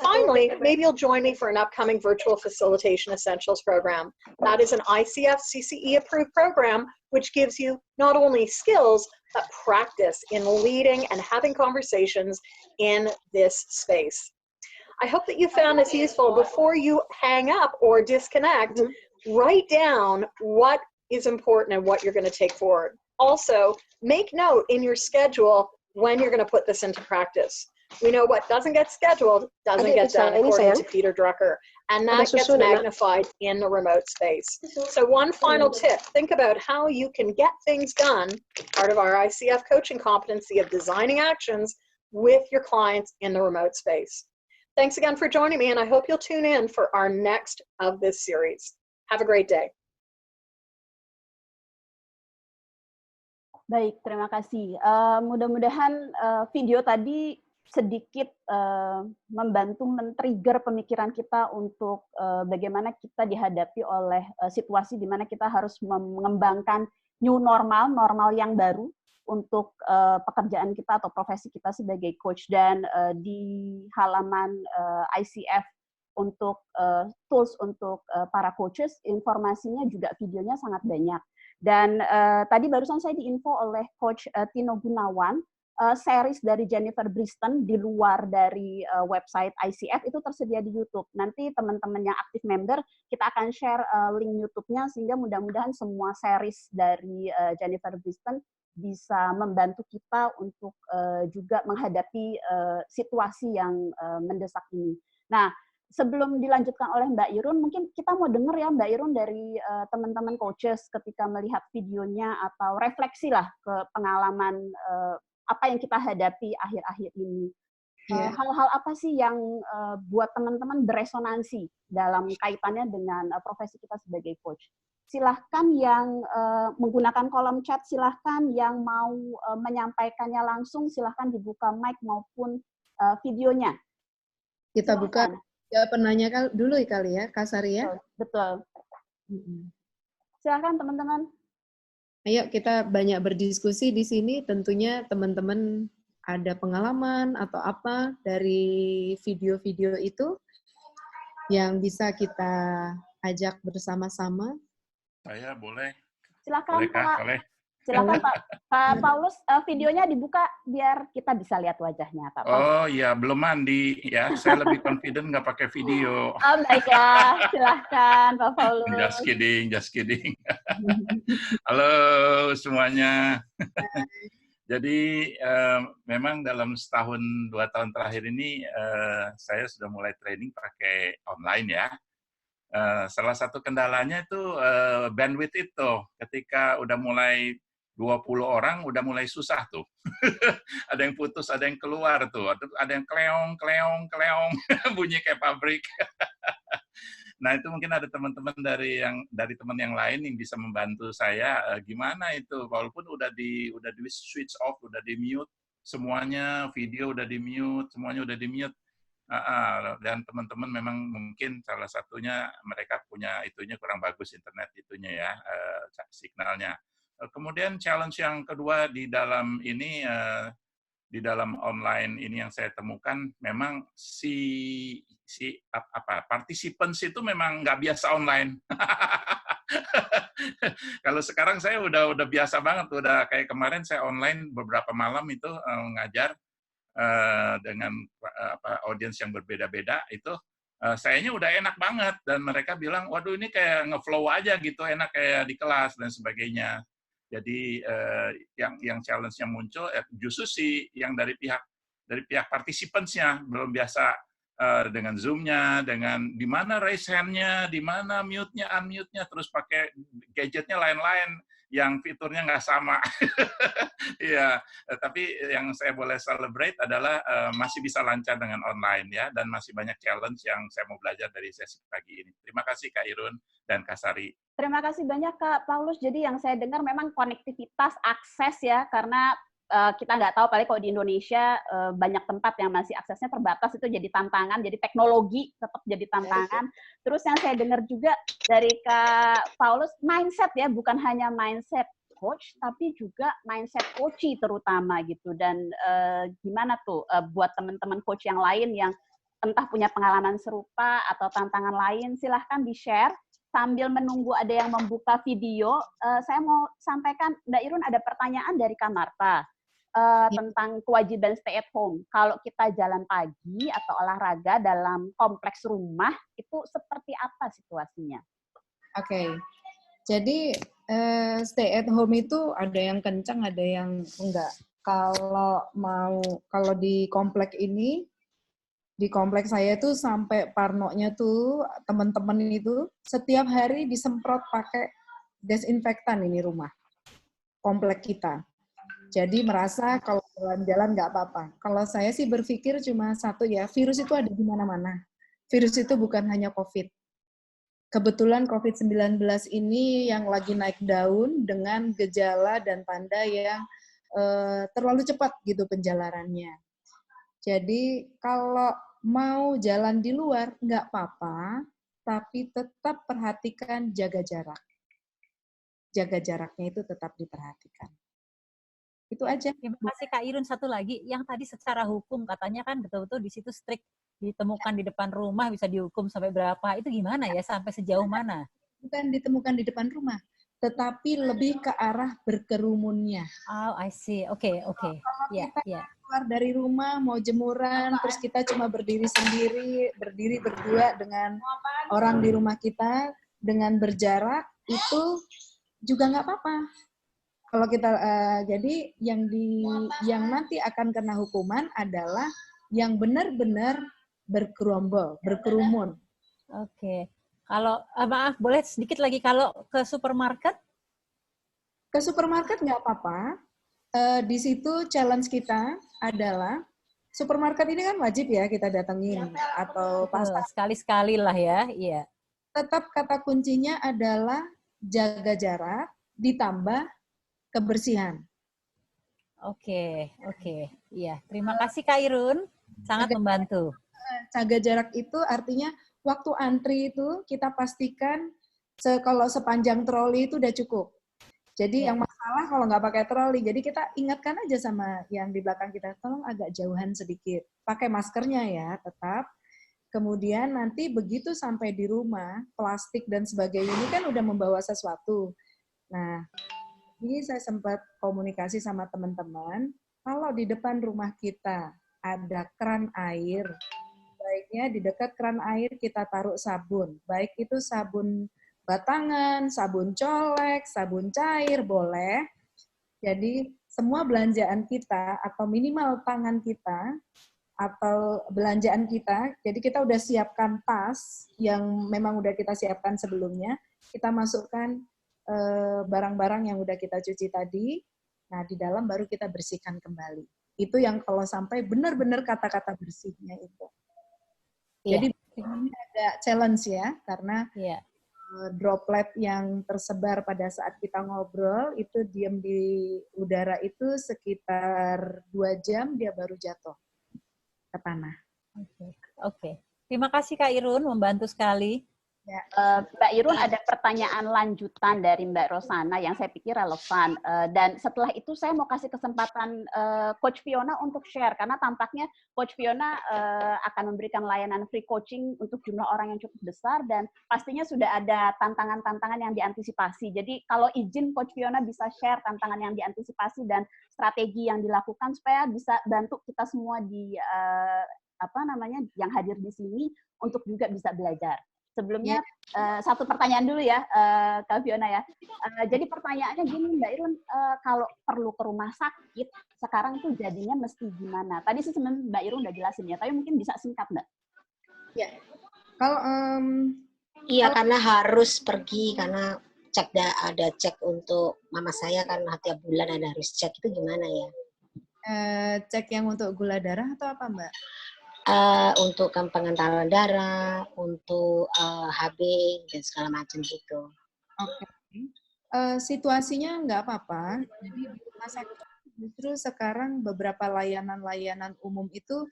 Finally, maybe you'll join me for an upcoming Virtual Facilitation Essentials program. That is an ICF CCE approved program, which gives you not only skills, but practice in leading and having conversations in this space. I hope that you found this useful. Before you hang up or disconnect, write down what is important and what you're going to take forward. Also, make note in your schedule when you're going to put this into practice. We know what doesn't get scheduled doesn't get done, according to Peter Drucker, and that gets magnified in the remote space. So one final tip, think about how you can get things done, part of our ICF coaching competency of designing actions with your clients in the remote space. Thanks again for joining me, and I hope you'll tune in for our next of this series. Have a great day. Baik, terima kasih. Mudah-mudahan video tadi sedikit membantu men-trigger pemikiran kita untuk bagaimana kita dihadapi oleh situasi di mana kita harus mengembangkan new normal, normal yang baru untuk pekerjaan kita atau profesi kita sebagai coach. Dan di halaman ICF untuk tools untuk para coaches, informasinya juga videonya sangat banyak. Dan tadi barusan saya diinfo oleh Coach Tino Gunawan, series dari Jennifer Briston di luar dari website ICF itu tersedia di YouTube. Nanti teman-teman yang aktif member, kita akan share link YouTube-nya sehingga mudah-mudahan semua series dari Jennifer Briston bisa membantu kita untuk juga menghadapi situasi yang mendesak ini. Nah, sebelum dilanjutkan oleh Mbak Irun, mungkin kita mau dengar ya Mbak Irun dari teman-teman coaches ketika melihat videonya atau refleksi lah ke pengalaman apa yang kita hadapi akhir-akhir ini. Hal-hal apa sih yang buat teman-teman beresonansi dalam kaitannya dengan profesi kita sebagai coach? Silahkan yang menggunakan kolom chat, silahkan yang mau menyampaikannya langsung, silahkan dibuka mic maupun videonya. Kita Silahkan. buka ya penanya dulu kali ya, Kak Sari ya. Betul. Silahkan teman-teman. Ayo kita banyak berdiskusi di sini. Tentunya teman-teman ada pengalaman atau apa dari video-video itu yang bisa kita ajak bersama-sama. Saya boleh. Silakan Boleh, Kak? Pak. Boleh. Silakan Pak Paulus, videonya dibuka biar kita bisa lihat wajahnya Pak Paulus. Oh iya, belum mandi ya. Saya lebih confident nggak pakai video. Oh baiklah, silahkan Pak Paulus. Just kidding, just kidding. Halo semuanya. Jadi memang dalam setahun 2 tahun terakhir ini saya sudah mulai training pakai online ya. Salah satu kendalanya itu bandwidth itu. Ketika udah mulai 20 orang, udah mulai susah tuh. Ada yang putus, ada yang keluar tuh. Ada yang kleong, kleong, kleong. Bunyi kayak pabrik. Nah, itu mungkin ada teman-teman dari teman yang lain yang bisa membantu saya gimana itu. Walaupun udah di switch off, udah di mute semuanya, video udah di mute, semuanya udah di mute. Dan teman-teman memang mungkin salah satunya mereka punya itunya kurang bagus internet itunya ya, signalnya. Kemudian challenge yang kedua di dalam ini di dalam online ini yang saya temukan memang participants itu memang nggak biasa online. Kalau sekarang saya udah biasa banget, udah kayak kemarin saya online beberapa malam itu ngajar dengan audiens yang berbeda-beda itu sayanya udah enak banget dan mereka bilang waduh ini kayak ngeflow aja gitu, enak kayak di kelas dan sebagainya. Jadi yang challenge-nya muncul justru yang dari pihak participants-nya belum biasa dengan Zoom-nya, dengan di mana raise hand-nya, di mana mute-nya, unmute-nya, terus pakai gadgetnya lain-lain yang fiturnya nggak sama. Iya, tapi yang saya boleh celebrate adalah masih bisa lancar dengan online ya, dan masih banyak challenge yang saya mau belajar dari sesi pagi ini. Terima kasih Kak Irun dan Kak Sari. Terima kasih banyak Kak Paulus. Jadi yang saya dengar memang konektivitas, akses ya, karena kita nggak tahu kali kalau di Indonesia banyak tempat yang masih aksesnya terbatas, itu jadi tantangan, jadi teknologi tetap jadi tantangan. Terus yang saya dengar juga dari Kak Paulus, mindset ya, bukan hanya mindset coach, tapi juga mindset coachee terutama gitu. Dan gimana tuh buat teman-teman coach yang lain yang entah punya pengalaman serupa atau tantangan lain, silahkan di-share. Sambil menunggu ada yang membuka video, saya mau sampaikan, Mbak Irun ada pertanyaan dari Kak Marta tentang kewajiban stay at home. Kalau kita jalan pagi atau olahraga dalam kompleks rumah, itu seperti apa situasinya? Oke, jadi stay at home itu ada yang kencang, ada yang enggak. Kalau di komplek ini, di kompleks saya tuh sampai parnonya tuh teman-teman itu setiap hari disemprot pakai desinfektan ini rumah komplek kita. Jadi merasa kalau jalan-jalan nggak apa-apa. Kalau saya sih berpikir cuma satu ya, virus itu ada di mana-mana. Virus itu bukan hanya COVID. Kebetulan COVID-19 ini yang lagi naik daun dengan gejala dan tanda yang terlalu cepat gitu penjalarannya. Jadi kalau mau jalan di luar, nggak apa-apa, tapi tetap perhatikan jaga jarak. Jaga jaraknya itu tetap diperhatikan. Itu aja. Terima kasih Kak Irun. Satu lagi, yang tadi secara hukum katanya kan betul-betul di situ strict, ditemukan di depan rumah bisa dihukum sampai berapa, itu gimana ya, sampai sejauh mana? Bukan ditemukan di depan rumah, tetapi lebih ke arah berkerumunnya. Oh, I see. Oke. Ya. Keluar dari rumah, mau jemuran, terus kita cuma berdiri sendiri, berdiri berdua dengan orang di rumah kita, dengan berjarak, itu juga nggak apa-apa. Kalau kita, jadi yang nanti akan kena hukuman adalah yang benar-benar bergerombol, berkerumun. Oke. Kalau maaf, boleh sedikit lagi kalau ke supermarket? Ke supermarket nggak apa-apa. Di situ challenge kita adalah supermarket ini kan wajib ya kita datengin atau pasar. Sekali-sekali lah ya, iya. Tetap kata kuncinya adalah jaga jarak ditambah kebersihan. Oke. Iya, terima kasih Kak Irun, sangat membantu. Jaga jarak itu artinya waktu antri itu kita pastikan kalau sepanjang troli itu udah cukup. Jadi yang masalah kalau nggak pakai troli, jadi kita ingatkan aja sama yang di belakang kita, tolong agak jauhan sedikit. Pakai maskernya ya, tetap. Kemudian nanti begitu sampai di rumah, plastik dan sebagainya ini kan udah membawa sesuatu. Nah, ini saya sempat komunikasi sama teman-teman, kalau di depan rumah kita ada keran air, baiknya di dekat keran air kita taruh sabun. Baik itu sabun batangan, sabun colek, sabun cair, boleh. Jadi semua belanjaan kita atau minimal tangan kita atau belanjaan kita, jadi kita udah siapkan tas yang memang udah kita siapkan sebelumnya, kita masukkan barang-barang yang udah kita cuci tadi, nah di dalam baru kita bersihkan kembali. Itu yang kalau sampai benar-benar kata-kata bersihnya itu. Jadi ini ada challenge ya, karena droplet yang tersebar pada saat kita ngobrol itu diam di udara itu sekitar 2 jam dia baru jatuh ke tanah. Oke. Terima kasih Kak Irun, membantu sekali. Ya. Mbak Irun, ada pertanyaan lanjutan dari Mbak Rosana yang saya pikir relevan. Dan setelah itu saya mau kasih kesempatan Coach Fiona untuk share, karena tampaknya Coach Fiona akan memberikan layanan free coaching untuk jumlah orang yang cukup besar, dan pastinya sudah ada tantangan-tantangan yang diantisipasi. Jadi kalau izin Coach Fiona bisa share tantangan yang diantisipasi dan strategi yang dilakukan supaya bisa bantu kita semua di yang hadir di sini untuk juga bisa belajar. Sebelumnya satu pertanyaan dulu ya, Kak Fiona ya. Jadi pertanyaannya gini Mbak Irun, kalau perlu ke rumah sakit sekarang tuh jadinya mesti gimana? Tadi sih sebenarnya Mbak Irun udah jelasin ya, tapi mungkin bisa singkat Mbak. Ya, kalau karena harus pergi karena ada cek untuk mama saya karena tiap bulan ada harus cek, itu gimana ya? Cek yang untuk gula darah atau apa Mbak? Untuk pengentalan darah, untuk HB dan segala macam gitu. Oke. Situasinya nggak apa-apa. Jadi di rumah sakit justru sekarang beberapa layanan-layanan umum itu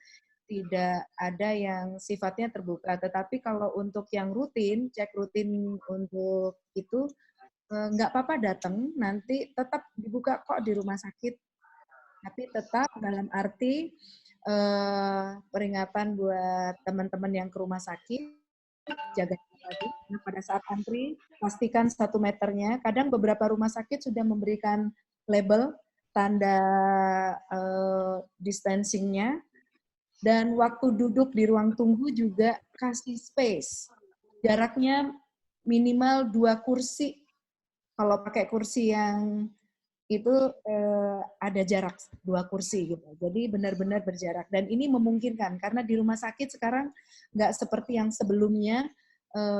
tidak ada yang sifatnya terbuka. Tetapi kalau untuk yang rutin, cek rutin untuk itu nggak apa-apa datang. Nanti tetap dibuka kok di rumah sakit. Tapi tetap dalam arti peringatan buat teman-teman yang ke rumah sakit, jaga lagi. Nah, pada saat antri, pastikan 1 meternya. Kadang beberapa rumah sakit sudah memberikan label, tanda distancing-nya. Dan waktu duduk di ruang tunggu juga kasih space. Jaraknya minimal 2 kursi. Kalau pakai kursi yang itu ada jarak 2 kursi gitu. Jadi benar-benar berjarak. Dan ini memungkinkan karena di rumah sakit sekarang nggak seperti yang sebelumnya,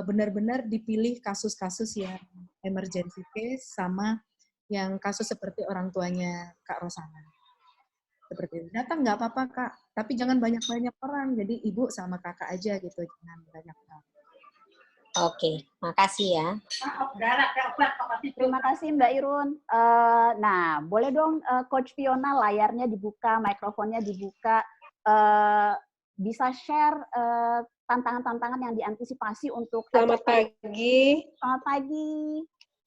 benar-benar dipilih kasus-kasus yang emergency case sama yang kasus seperti orang tuanya Kak Rosana. Seperti itu. Datang nggak apa-apa Kak, tapi jangan banyak-banyak orang. Jadi ibu sama kakak aja gitu, jangan banyak orang. Oke, makasih ya. Terima kasih Mbak Irun. Nah, boleh dong Coach Fiona layarnya dibuka, mikrofonnya dibuka, bisa share tantangan-tantangan yang diantisipasi untuk... Selamat pagi. Selamat pagi.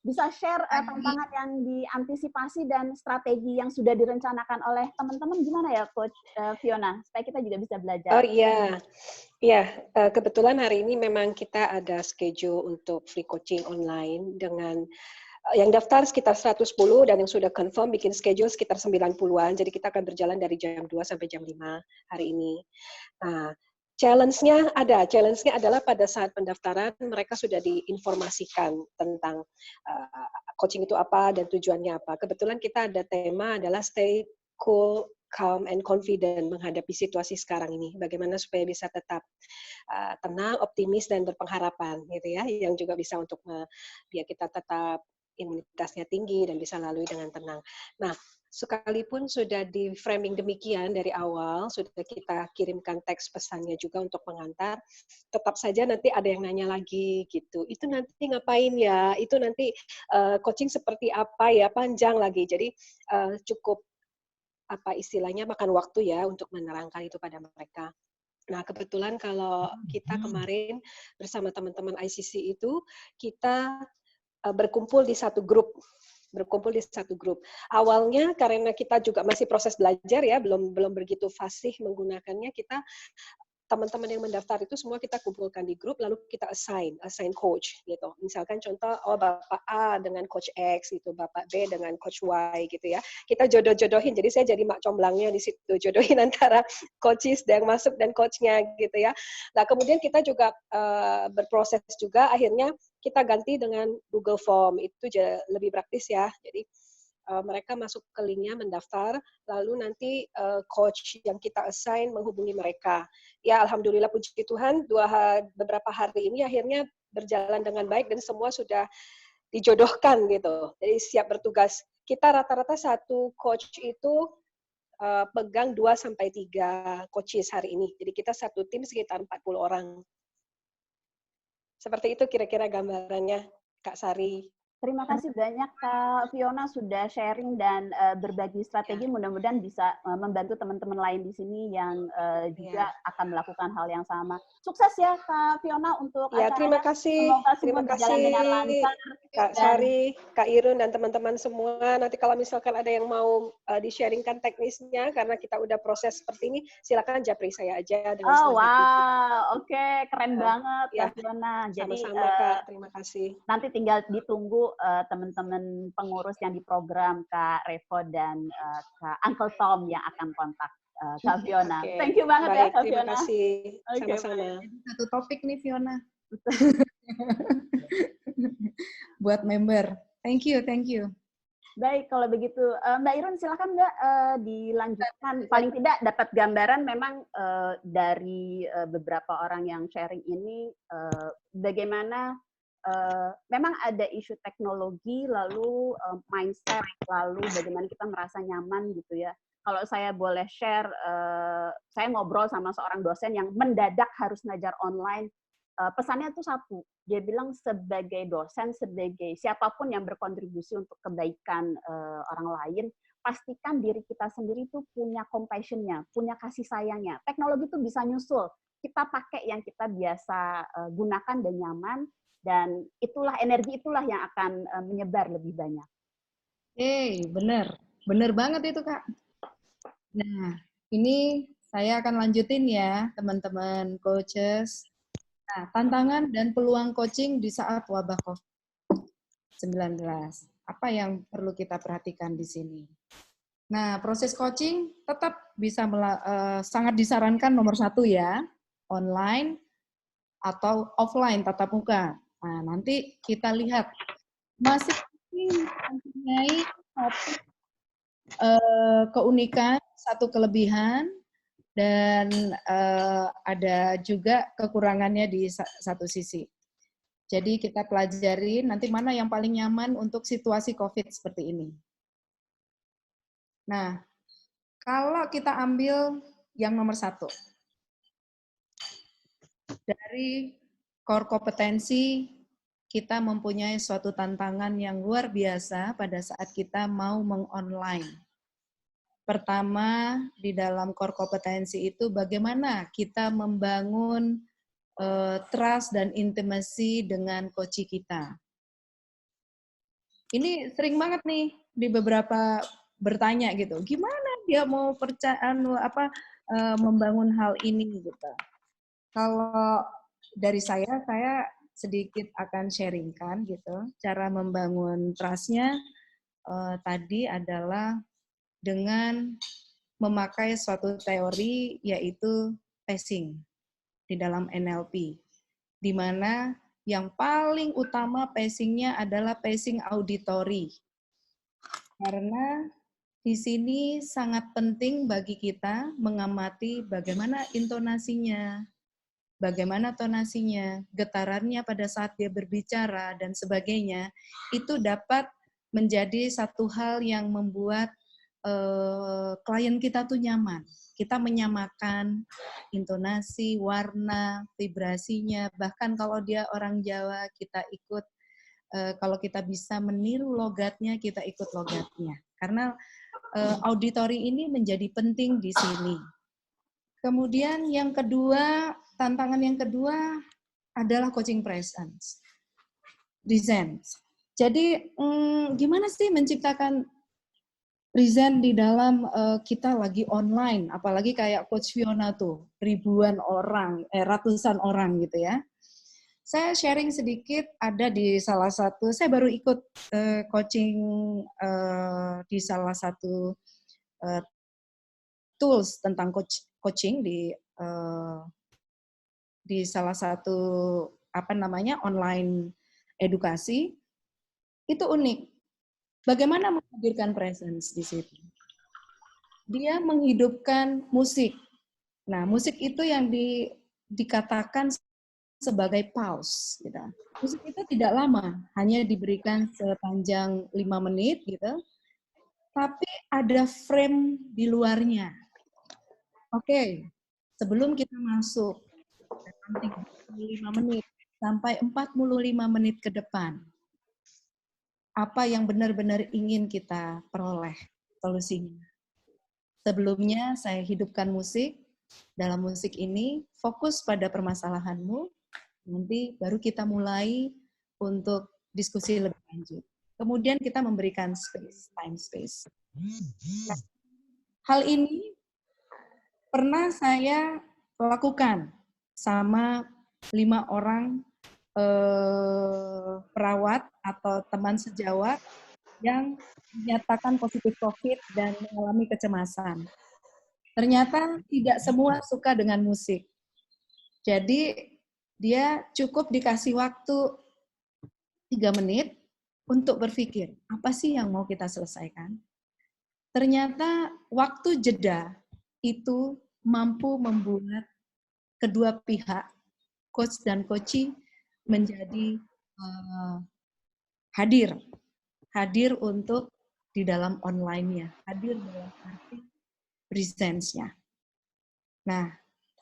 Bisa share tantangan yang diantisipasi dan strategi yang sudah direncanakan oleh teman-teman gimana ya Coach Fiona, supaya kita juga bisa belajar. Oh iya, kebetulan hari ini memang kita ada schedule untuk free coaching online dengan yang daftar sekitar 110 dan yang sudah confirm bikin schedule sekitar 90-an. Jadi kita akan berjalan dari jam 2 sampai jam 5 hari ini. Nah, challenge-nya adalah pada saat pendaftaran mereka sudah diinformasikan tentang coaching itu apa dan tujuannya apa. Kebetulan kita ada tema adalah stay cool calm and confident menghadapi situasi sekarang ini. Bagaimana supaya bisa tetap tenang, optimis, dan berpengharapan, gitu ya. Yang juga bisa untuk biar kita tetap imunitasnya tinggi dan bisa lalui dengan tenang. Nah, sekalipun sudah di framing demikian dari awal, sudah kita kirimkan teks pesannya juga untuk pengantar, tetap saja nanti ada yang nanya lagi gitu. Itu nanti ngapain ya? Itu nanti coaching seperti apa ya? Panjang lagi. Jadi cukup apa istilahnya makan waktu ya untuk menerangkan itu pada mereka. Nah, kebetulan kalau kita kemarin bersama teman-teman ICC itu kita berkumpul di satu grup. Awalnya karena kita juga masih proses belajar ya, belum begitu fasih menggunakannya, kita teman-teman yang mendaftar itu semua kita kumpulkan di grup, lalu kita assign coach gitu. Misalkan contoh, Bapak A dengan coach X gitu, Bapak B dengan coach Y gitu ya. Kita jodoh-jodohin, jadi saya jadi mak comblangnya di situ, jodohin antara coaches yang masuk dan coachnya gitu ya. Nah, kemudian kita juga berproses juga, akhirnya kita ganti dengan Google Form, itu lebih praktis ya. Jadi mereka masuk ke linknya mendaftar, lalu nanti coach yang kita assign menghubungi mereka. Ya, alhamdulillah puji Tuhan, beberapa hari ini akhirnya berjalan dengan baik dan semua sudah dijodohkan gitu. Jadi siap bertugas. Kita rata-rata satu coach itu pegang 2-3 coaches hari ini. Jadi kita satu tim sekitar 40 orang. Seperti itu kira-kira gambarannya, Kak Sari. Terima kasih banyak Kak Fiona sudah sharing dan berbagi strategi. Mudah-mudahan bisa membantu teman-teman lain di sini yang juga akan melakukan hal yang sama. Sukses ya Kak Fiona untuk acaranya. Terima kasih. Semoga semua berjalan dengan lancar. Kak Sari, Kak Irun, dan teman-teman semua. Nanti kalau misalkan ada yang mau di-sharingkan teknisnya, karena kita udah proses seperti ini, silakan japri saya aja. Oh wow, oke, keren banget Kak Fiona. Jadi sama-sama Kak, terima kasih. Nanti tinggal ditunggu teman-teman pengurus yang di program Kak Revo dan Kak Uncle Tom yang akan kontak Kak Fiona. Thank you banget ya Kak Fiona. Terima kasih, sama-sama. Satu topik nih Fiona. Buat member. Thank you. Baik, kalau begitu Mbak Irun silakan Mbak dilanjutkan. Paling tidak dapat gambaran memang dari beberapa orang yang sharing ini bagaimana memang ada isu teknologi, lalu mindset, lalu bagaimana kita merasa nyaman gitu ya. Kalau saya boleh share, saya ngobrol sama seorang dosen yang mendadak harus ngajar online. Pesannya itu satu, dia bilang sebagai dosen, sebagai siapapun yang berkontribusi untuk kebaikan orang lain, pastikan diri kita sendiri itu punya compassion-nya, punya kasih sayangnya. Teknologi itu bisa nyusul, kita pakai yang kita biasa gunakan dan nyaman, dan energi itulah yang akan menyebar lebih banyak. Bener banget itu Kak. Nah, ini saya akan lanjutin ya teman-teman coaches. Nah, tantangan dan peluang coaching di saat wabah COVID-19. Apa yang perlu kita perhatikan di sini? Nah, proses coaching tetap bisa sangat disarankan nomor 1 ya, online atau offline tatap muka. Nah, nanti kita lihat masing-masing mempunyai satu keunikan, satu kelebihan, dan ada juga kekurangannya di satu sisi. Jadi kita pelajari nanti mana yang paling nyaman untuk situasi COVID seperti ini. Nah, kalau kita ambil yang nomor 1, dari core kompetensi, kita mempunyai suatu tantangan yang luar biasa pada saat kita mau meng-online. Pertama, di dalam core kompetensi itu bagaimana kita membangun trust dan intimacy dengan coach kita. Ini sering banget nih di beberapa bertanya gitu, gimana dia mau membangun hal ini gitu. Kalau dari saya sedikit akan sharingkan gitu, cara membangun trust-nya tadi adalah dengan memakai suatu teori yaitu pacing di dalam NLP, di mana yang paling utama pacing-nya adalah pacing auditory. Karena Di sini sangat penting bagi kita mengamati bagaimana intonasinya, bagaimana tonasinya, getarannya pada saat dia berbicara, dan sebagainya. Itu dapat menjadi satu hal yang membuat klien kita tuh nyaman. Kita menyamakan intonasi, warna, vibrasinya, bahkan kalau dia orang Jawa, kita ikut, kalau kita bisa meniru logatnya, kita ikut logatnya. Karena auditori ini menjadi penting di sini. Kemudian yang kedua, tantangan yang kedua adalah coaching presence. Presence. Jadi gimana sih menciptakan present di dalam kita lagi online, apalagi kayak Coach Fiona tuh, ribuan orang, ratusan orang gitu ya. Saya sharing sedikit, ada di salah satu, saya baru ikut coaching di salah satu tools tentang coaching di salah satu online edukasi. Itu unik. Bagaimana menghadirkan presence di situ? Dia menghidupkan musik. Nah, musik itu yang dikatakan sebagai pause. Gitu. Musik itu tidak lama, hanya diberikan sepanjang 5 menit, gitu. Tapi ada frame di luarnya. Oke, sebelum kita masuk, 35 menit sampai 45 menit ke depan, apa yang benar-benar ingin kita peroleh solusinya. Sebelumnya saya hidupkan musik, dalam musik ini fokus pada permasalahanmu, nanti baru kita mulai untuk diskusi lebih lanjut. Kemudian kita memberikan time space. Nah, hal ini pernah saya lakukan sama 5 orang perawat atau teman sejawat yang dinyatakan positif COVID dan mengalami kecemasan. Ternyata tidak semua suka dengan musik. Jadi dia cukup dikasih waktu 3 menit untuk berpikir, apa sih yang mau kita selesaikan? Ternyata waktu jeda itu mampu membuat kedua pihak, coach dan coachee, menjadi hadir untuk di dalam online-nya, hadir dalam arti presence-nya. Nah,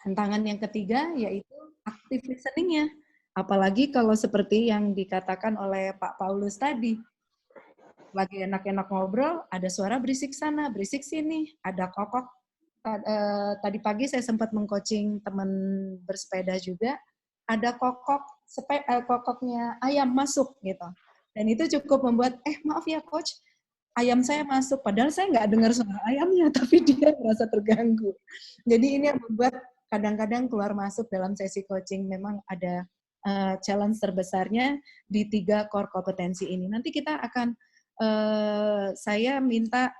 tantangan yang ketiga yaitu active listening-nya. Apalagi kalau seperti yang dikatakan oleh Pak Paulus tadi, lagi enak-enak ngobrol, ada suara berisik sana, berisik sini, ada kokok. Tadi pagi saya sempat meng-coaching teman bersepeda juga, ada kokoknya ayam masuk gitu. Dan itu cukup membuat, maaf ya coach, ayam saya masuk. Padahal saya nggak dengar suara ayamnya, tapi dia merasa terganggu. Jadi ini yang membuat kadang-kadang keluar masuk dalam sesi coaching. Memang ada challenge terbesarnya di 3 core kompetensi ini. Nanti kita akan, saya minta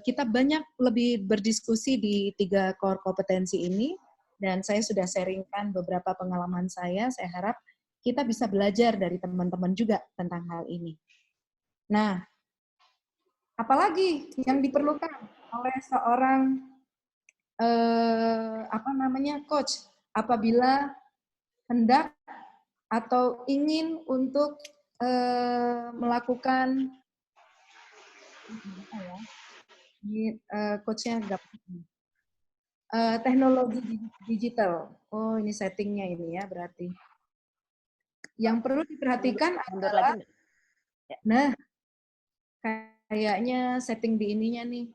kita banyak lebih berdiskusi di 3 core kompetensi ini. Dan saya sudah sharingkan beberapa pengalaman saya harap kita bisa belajar dari teman-teman juga tentang hal ini. Nah, apalagi yang diperlukan oleh seorang coach apabila hendak atau ingin untuk melakukan coachnya teknologi digital. Oh, ini settingnya ini ya berarti. Yang perlu diperhatikan adalah, nah, kayaknya setting di ininya nih.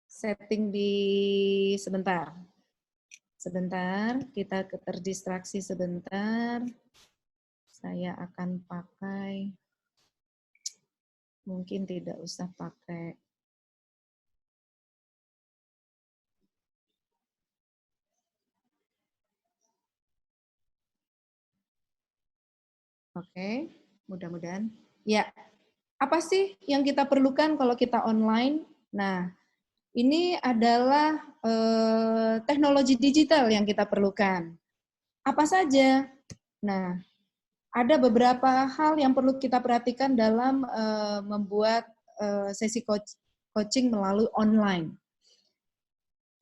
Setting di, sebentar, kita terdistraksi sebentar. Saya akan pakai, mungkin tidak usah pakai. Oke, mudah-mudahan. Ya, apa sih yang kita perlukan kalau kita online? Nah, ini adalah teknologi digital yang kita perlukan. Apa saja? Nah, ada beberapa hal yang perlu kita perhatikan dalam membuat sesi coaching melalui online.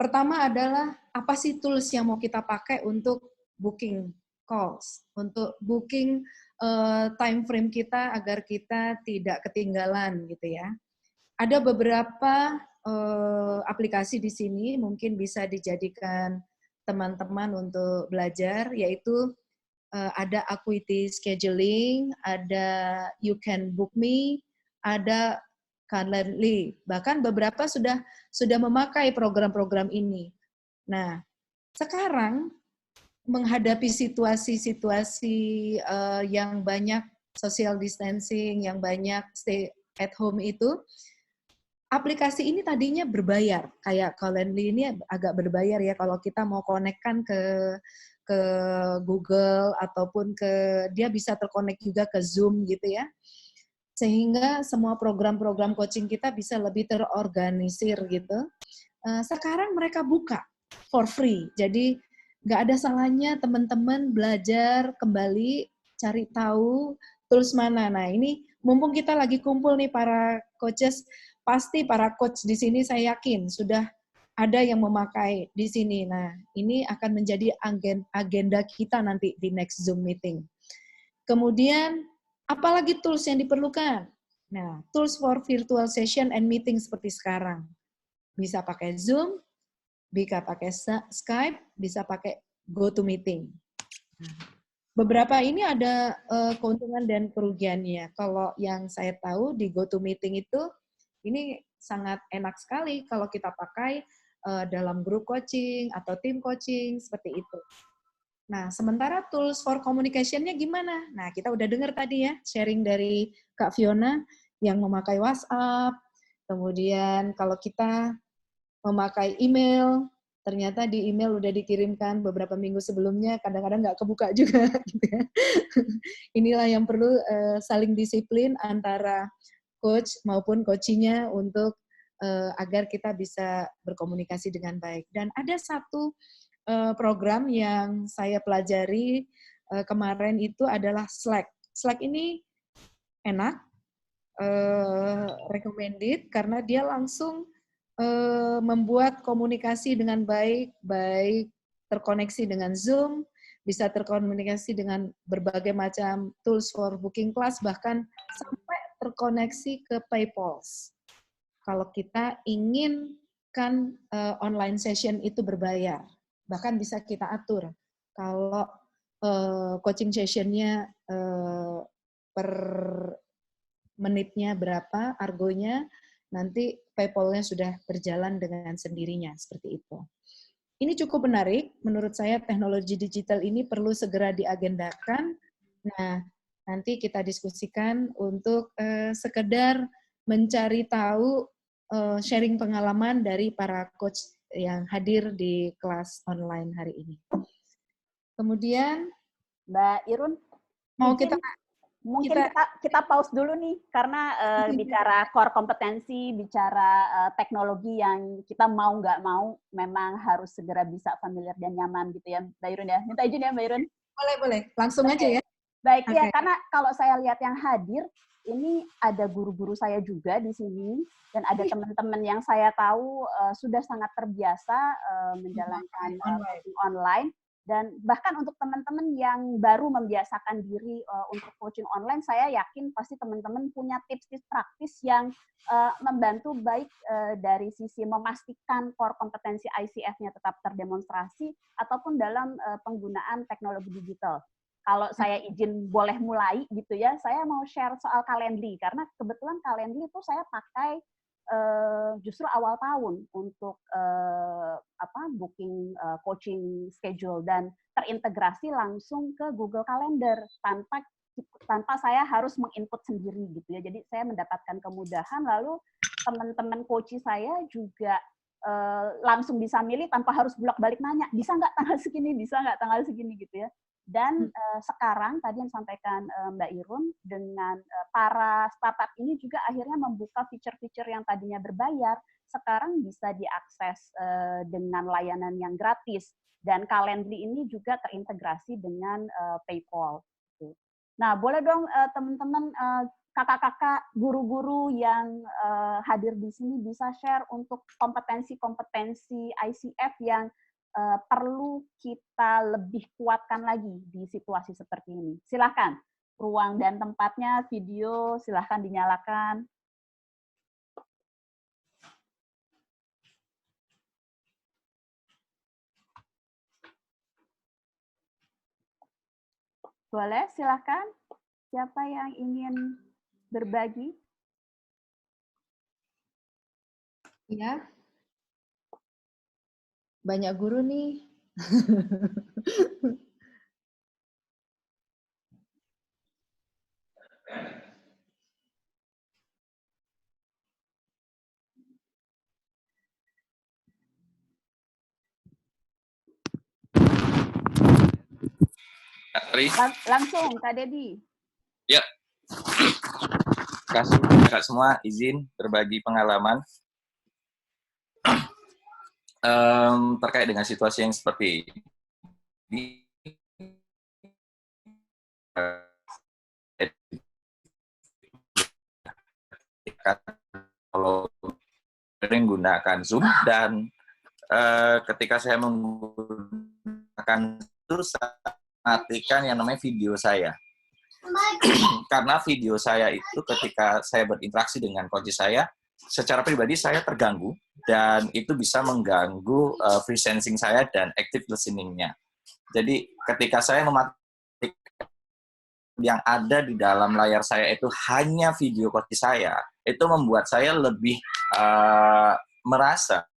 Pertama adalah apa sih tools yang mau kita pakai untuk booking calls, untuk booking time frame kita agar kita tidak ketinggalan gitu ya. Ada beberapa aplikasi di sini mungkin bisa dijadikan teman-teman untuk belajar, yaitu ada Acuity Scheduling, ada You Can Book Me, ada Calendly. Bahkan beberapa sudah memakai program-program ini. Nah, sekarang menghadapi situasi-situasi yang banyak social distancing, yang banyak stay at home itu, aplikasi ini tadinya berbayar. Kayak Calendly ini agak berbayar ya kalau kita mau konekkan ke Google ataupun dia bisa terkonek juga ke Zoom gitu ya. Sehingga semua program-program coaching kita bisa lebih terorganisir gitu. Sekarang mereka buka for free, jadi nggak ada salahnya teman-teman belajar kembali, cari tahu tools mana. Nah ini mumpung kita lagi kumpul nih para coaches, pasti para coach di sini saya yakin sudah ada yang memakai di sini. Nah ini akan menjadi agenda kita nanti di next Zoom meeting. Kemudian apalagi tools yang diperlukan? Nah, tools for virtual session and meeting seperti sekarang. Bisa pakai Zoom, bisa pakai Skype, bisa pakai GoToMeeting. Beberapa ini ada keuntungan dan kerugiannya. Kalau yang saya tahu di GoToMeeting itu, ini sangat enak sekali kalau kita pakai dalam grup coaching atau tim coaching, seperti itu. Nah, sementara tools for communication-nya gimana? Nah, kita udah dengar tadi ya, sharing dari Kak Fiona yang memakai WhatsApp, kemudian kalau kita memakai email, ternyata di email udah dikirimkan beberapa minggu sebelumnya, kadang-kadang nggak kebuka juga. Gitu ya. Inilah yang perlu saling disiplin antara coach maupun coaching-nya untuk agar kita bisa berkomunikasi dengan baik. Dan ada satu program yang saya pelajari kemarin itu adalah Slack. Slack ini enak, recommended karena dia langsung membuat komunikasi dengan baik terkoneksi dengan Zoom, bisa terkomunikasi dengan berbagai macam tools for booking class, bahkan sampai terkoneksi ke PayPal. Kalau kita inginkan online session itu berbayar. Bahkan bisa kita atur kalau coaching sessionnya per menitnya berapa, argonya, nanti PayPal-nya sudah berjalan dengan sendirinya, seperti itu. Ini cukup menarik, menurut saya teknologi digital ini perlu segera diagendakan. Nah, nanti kita diskusikan untuk sekedar mencari tahu, sharing pengalaman dari para coach yang hadir di kelas online hari ini. Kemudian Mbak Irun, mau mungkin kita pause dulu nih karena bicara core kompetensi, bicara teknologi yang kita mau nggak mau memang harus segera bisa familiar dan nyaman gitu ya Mbak Irun ya. Minta izin ya Mbak Irun. Boleh, langsung aja ya. Baik, ya karena kalau saya lihat yang hadir ini ada guru-guru saya juga di sini dan ada teman-teman yang saya tahu sudah sangat terbiasa menjalankan coaching online dan bahkan untuk teman-teman yang baru membiasakan diri untuk coaching online, saya yakin pasti teman-teman punya tips-tips praktis yang membantu baik dari sisi memastikan core kompetensi ICF-nya tetap terdemonstrasi ataupun dalam penggunaan teknologi digital. Kalau saya izin boleh mulai gitu ya, saya mau share soal Calendly karena kebetulan Calendly itu saya pakai justru awal tahun untuk booking coaching schedule dan terintegrasi langsung ke Google Calendar tanpa saya harus menginput sendiri gitu ya. Jadi saya mendapatkan kemudahan, lalu teman-teman coach saya juga langsung bisa milih tanpa harus bolak-balik nanya, bisa nggak tanggal segini gitu ya. Dan sekarang tadi yang disampaikan Mbak Irun dengan para startup ini juga akhirnya membuka fitur-fitur yang tadinya berbayar sekarang bisa diakses dengan layanan yang gratis dan Calendly ini juga terintegrasi dengan PayPal. Nah boleh dong teman-teman kakak-kakak guru-guru yang hadir di sini bisa share untuk kompetensi-kompetensi ICF yang perlu kita lebih kuatkan lagi di situasi seperti ini. Silakan, ruang dan tempatnya, video silakan dinyalakan. Boleh, silakan. Siapa yang ingin berbagi? Ya, banyak guru nih. Langsung, Kak Dedi. Ya, kasih kakak semua izin berbagi pengalaman terkait dengan situasi yang seperti ini. Kalau sering gunakan Zoom dan ketika saya menggunakan itu saya matikan yang namanya video saya. Karena video saya itu ketika saya berinteraksi dengan coach saya, secara pribadi saya terganggu dan itu bisa mengganggu free sensing saya dan active listening-nya. Jadi ketika saya mematikan yang ada di dalam layar saya itu hanya video coach saya, itu membuat saya lebih merasa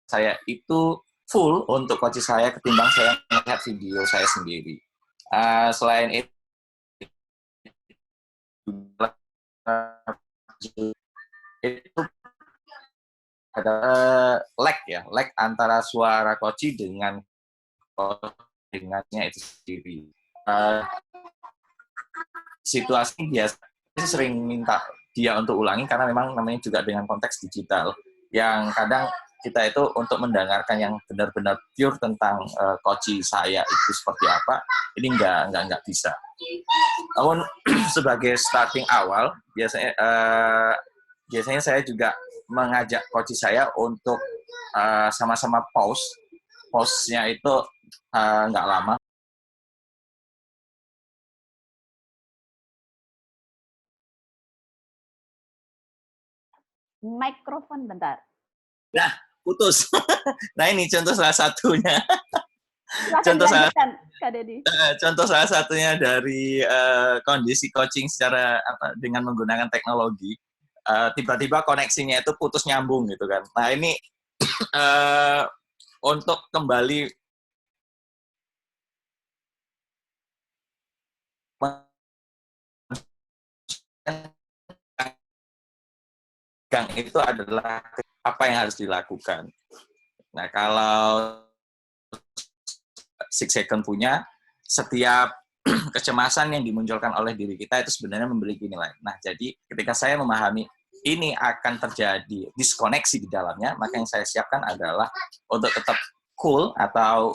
saya itu full untuk coach saya ketimbang saya melihat video saya sendiri. Selain itu ada lag antara suara coach dengannya itu sendiri. Situasi biasa sering minta dia untuk ulangi karena memang namanya juga dengan konteks digital yang kadang kita itu untuk mendengarkan yang benar-benar pure tentang coach saya itu seperti apa, ini nggak bisa. Namun sebagai starting awal biasanya saya juga mengajak coach saya untuk sama-sama pause-nya itu nggak lama. Mikrofon bentar. Nah, putus. Nah, ini contoh salah satunya. Contoh salah satunya dari kondisi coaching secara dengan menggunakan teknologi. Tiba-tiba koneksinya itu putus nyambung gitu kan. Nah, ini untuk kembali itu adalah apa yang harus dilakukan. Nah, kalau Six Second punya, setiap kecemasan yang dimunculkan oleh diri kita itu sebenarnya memiliki nilai. Nah, jadi ketika saya memahami ini akan terjadi diskoneksi di dalamnya, maka yang saya siapkan adalah untuk tetap cool atau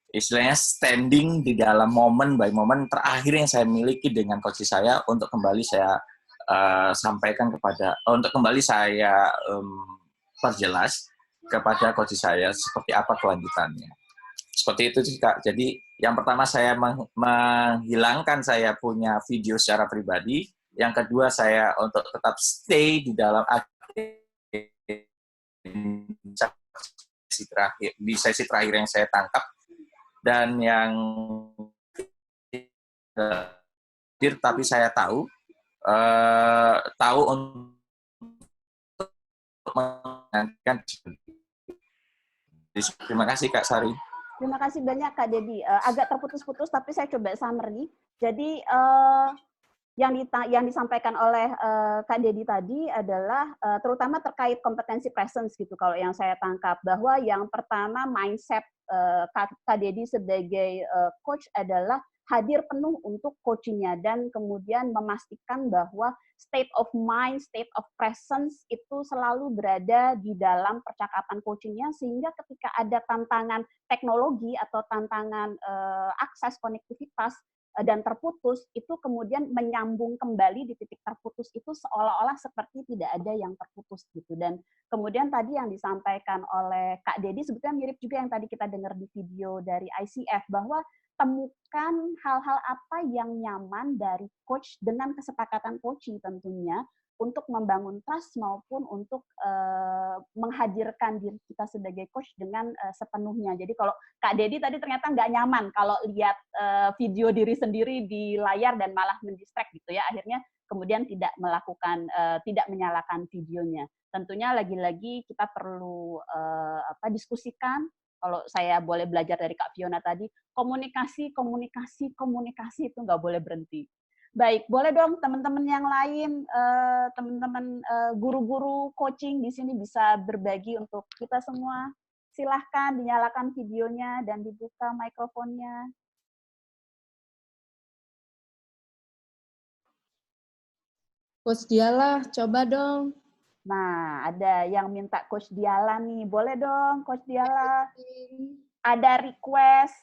istilahnya standing di dalam momen by momen terakhir yang saya miliki dengan coach saya untuk kembali saya sampaikan untuk kembali saya perjelas kepada coach saya seperti apa kelanjutannya. Seperti itu sih, Kak. Jadi yang pertama saya menghilangkan saya punya video secara pribadi. Yang kedua saya untuk tetap stay di dalam sesi terakhir yang saya tangkap. Dan yang tapi saya tahu untuk mengantikan. Terima kasih Kak Sari. Terima kasih banyak Kak Dedi. Agak terputus-putus tapi saya coba summary. Jadi yang disampaikan oleh Kak Dedi tadi adalah terutama terkait kompetensi presence gitu kalau yang saya tangkap, bahwa yang pertama mindset Kak Dedi sebagai coach adalah hadir penuh untuk coachingnya dan kemudian memastikan bahwa state of mind, state of presence itu selalu berada di dalam percakapan coachingnya sehingga ketika ada tantangan teknologi atau tantangan akses konektivitas dan terputus, itu kemudian menyambung kembali di titik terputus itu seolah-olah seperti tidak ada yang terputus gitu. Dan kemudian tadi yang disampaikan oleh Kak Dedi sebetulnya mirip juga yang tadi kita dengar di video dari ICF, bahwa temukan hal-hal apa yang nyaman dari coach dengan kesepakatan coaching tentunya, untuk membangun trust maupun untuk menghadirkan diri kita sebagai coach dengan sepenuhnya. Jadi kalau Kak Dedi tadi ternyata nggak nyaman kalau lihat video diri sendiri di layar dan malah mendistract gitu ya, akhirnya kemudian tidak melakukan, tidak menyalakan videonya. Tentunya lagi-lagi kita perlu diskusikan. Kalau saya boleh belajar dari Kak Fiona tadi, komunikasi itu nggak boleh berhenti. Baik, boleh dong teman-teman yang lain, teman-teman guru-guru coaching di sini bisa berbagi untuk kita semua. Silahkan dinyalakan videonya dan dibuka mikrofonnya. Coach Diala, coba dong. Nah, ada yang minta Coach Diala nih. Boleh dong, Coach Diala. Ada request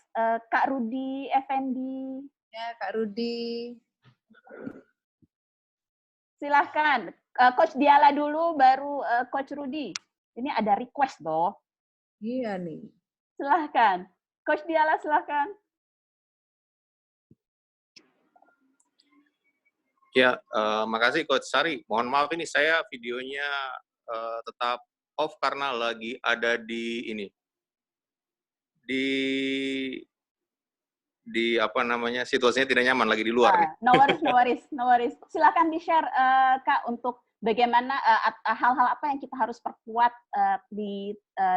Kak Rudi Effendi. Ya, Kak Rudi. Silahkan, Coach Diala dulu, baru Coach Rudi. Ini ada request loh. Iya nih. Silahkan, Coach Diala silahkan. Ya, makasih Coach Sari. Mohon maaf ini saya videonya tetap off karena lagi ada di ini. Di apa namanya, situasinya tidak nyaman, lagi di luar. No worries. Silakan di-share Kak untuk bagaimana hal-hal apa yang kita harus perkuat di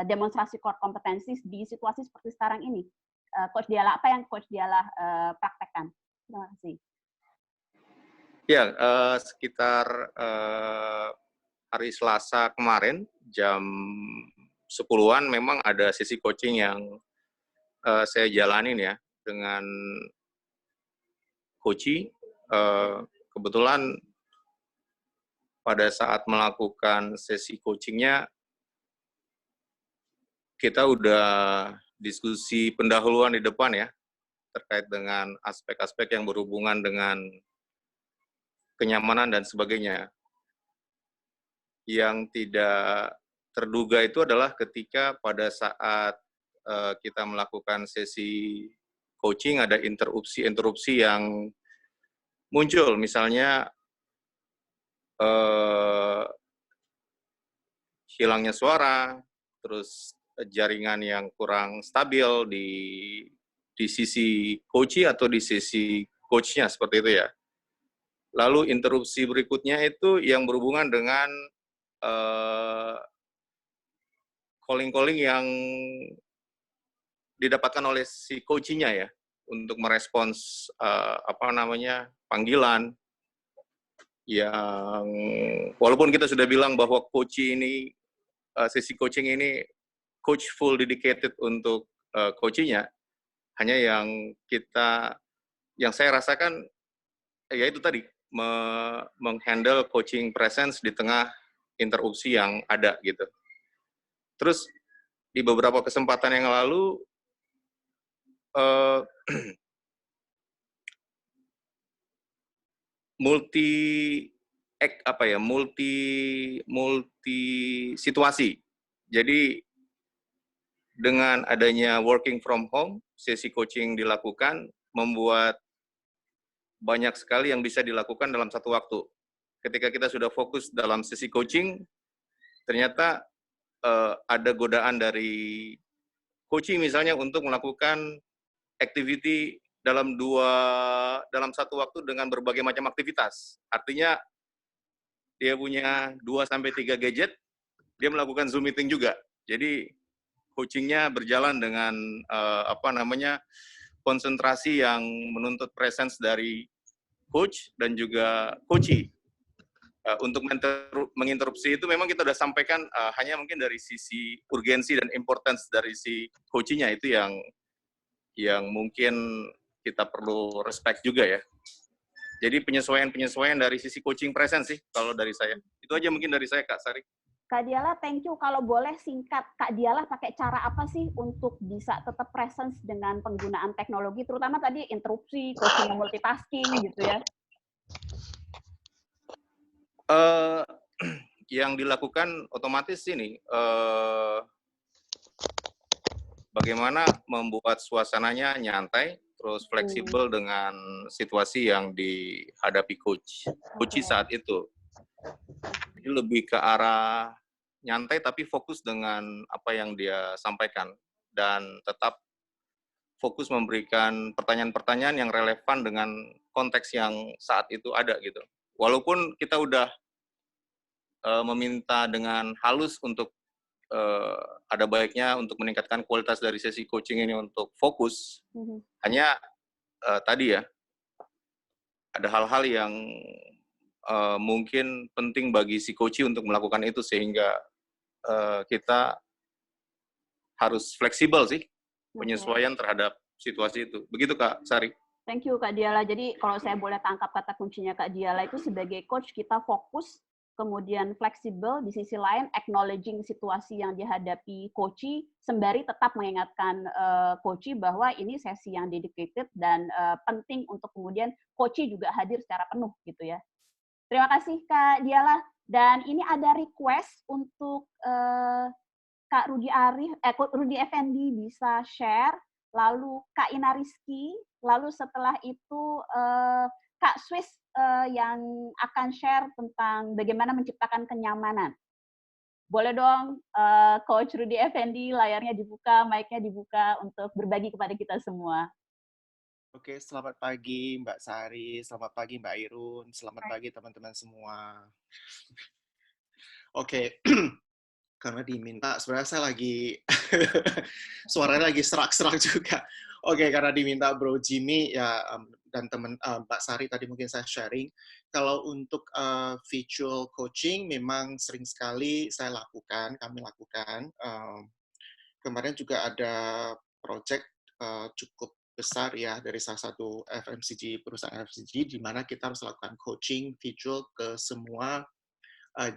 demonstrasi core kompetensi di situasi seperti sekarang ini. Coach Diala, apa yang Coach Diala praktekkan? Terima kasih. Ya, sekitar hari Selasa kemarin jam 10-an memang ada sesi coaching yang saya jalanin ya dengan coaching. Kebetulan pada saat melakukan sesi coachingnya kita udah diskusi pendahuluan di depan ya terkait dengan aspek-aspek yang berhubungan dengan kenyamanan dan sebagainya. Yang tidak terduga itu adalah ketika pada saat kita melakukan sesi coaching ada interupsi yang muncul, misalnya hilangnya suara, terus jaringan yang kurang stabil di sisi coachee atau di sisi coachnya seperti itu ya. Lalu interupsi berikutnya itu yang berhubungan dengan calling-calling yang didapatkan oleh si coachee-nya ya untuk merespons panggilan yang walaupun kita sudah bilang bahwa coachee ini sesi coaching ini coach full dedicated untuk coachee-nya, hanya yang saya rasakan ya itu tadi menghandle coaching presence di tengah interupsi yang ada gitu. Terus di beberapa kesempatan yang lalu multi situasi. Jadi dengan adanya working from home, sesi coaching dilakukan membuat banyak sekali yang bisa dilakukan dalam satu waktu. Ketika kita sudah fokus dalam sesi coaching, ternyata ada godaan dari coaching misalnya untuk melakukan activity dalam satu waktu dengan berbagai macam aktivitas. Artinya dia punya 2-3 gadget, dia melakukan Zoom meeting juga. Jadi coachingnya berjalan dengan konsentrasi yang menuntut presence dari coach dan juga coachee. Untuk menginterupsi itu memang kita sudah sampaikan hanya mungkin dari sisi urgensi dan importance dari si coachee-nya itu yang mungkin kita perlu respect juga ya. Jadi penyesuaian dari sisi coaching presence sih kalau dari saya. Itu aja mungkin dari saya Kak Sari. Kak Diala, thank you. Kalau boleh singkat, Kak Diala pakai cara apa sih untuk bisa tetap presence dengan penggunaan teknologi, terutama tadi interupsi, coaching multitasking gitu ya? Yang dilakukan otomatis ini, bagaimana membuat suasananya nyantai, terus fleksibel dengan situasi yang dihadapi coach saat itu. Jadi lebih ke arah nyantai tapi fokus dengan apa yang dia sampaikan dan tetap fokus memberikan pertanyaan-pertanyaan yang relevan dengan konteks yang saat itu ada gitu. Walaupun kita udah meminta dengan halus untuk ada baiknya untuk meningkatkan kualitas dari sesi coaching ini untuk fokus, hanya tadi ya, ada hal-hal yang mungkin penting bagi si coach untuk melakukan itu sehingga kita harus fleksibel sih penyesuaian terhadap situasi itu. Begitu Kak Sari. Thank you Kak Diala. Jadi kalau saya boleh tangkap kata kuncinya Kak Diala itu sebagai coach kita fokus, kemudian fleksibel, di sisi lain acknowledging situasi yang dihadapi coach, sembari tetap mengingatkan coach bahwa ini sesi yang dedicated dan penting untuk kemudian coach juga hadir secara penuh gitu ya. Terima kasih Kak Diala. Dan ini ada request untuk Kak Rudy Effendi bisa share, lalu Kak Ina Rizky, lalu setelah itu Kak Swiss yang akan share tentang bagaimana menciptakan kenyamanan. Boleh dong Coach Rudy Effendi, layarnya dibuka, mic-nya dibuka untuk berbagi kepada kita semua. Oke, selamat pagi Mbak Sari, selamat pagi Mbak Irun, selamat pagi teman-teman semua. Oke, karena diminta, sebenarnya saya lagi, suaranya lagi serak-serak juga. Oke, karena diminta Bro Jimmy ya dan teman Mbak Sari tadi mungkin saya sharing. Kalau untuk visual coaching memang sering sekali saya lakukan, kami lakukan. Kemarin juga ada project cukup besar ya dari salah satu FMCG, perusahaan FMCG, di mana kita harus lakukan coaching visual ke semua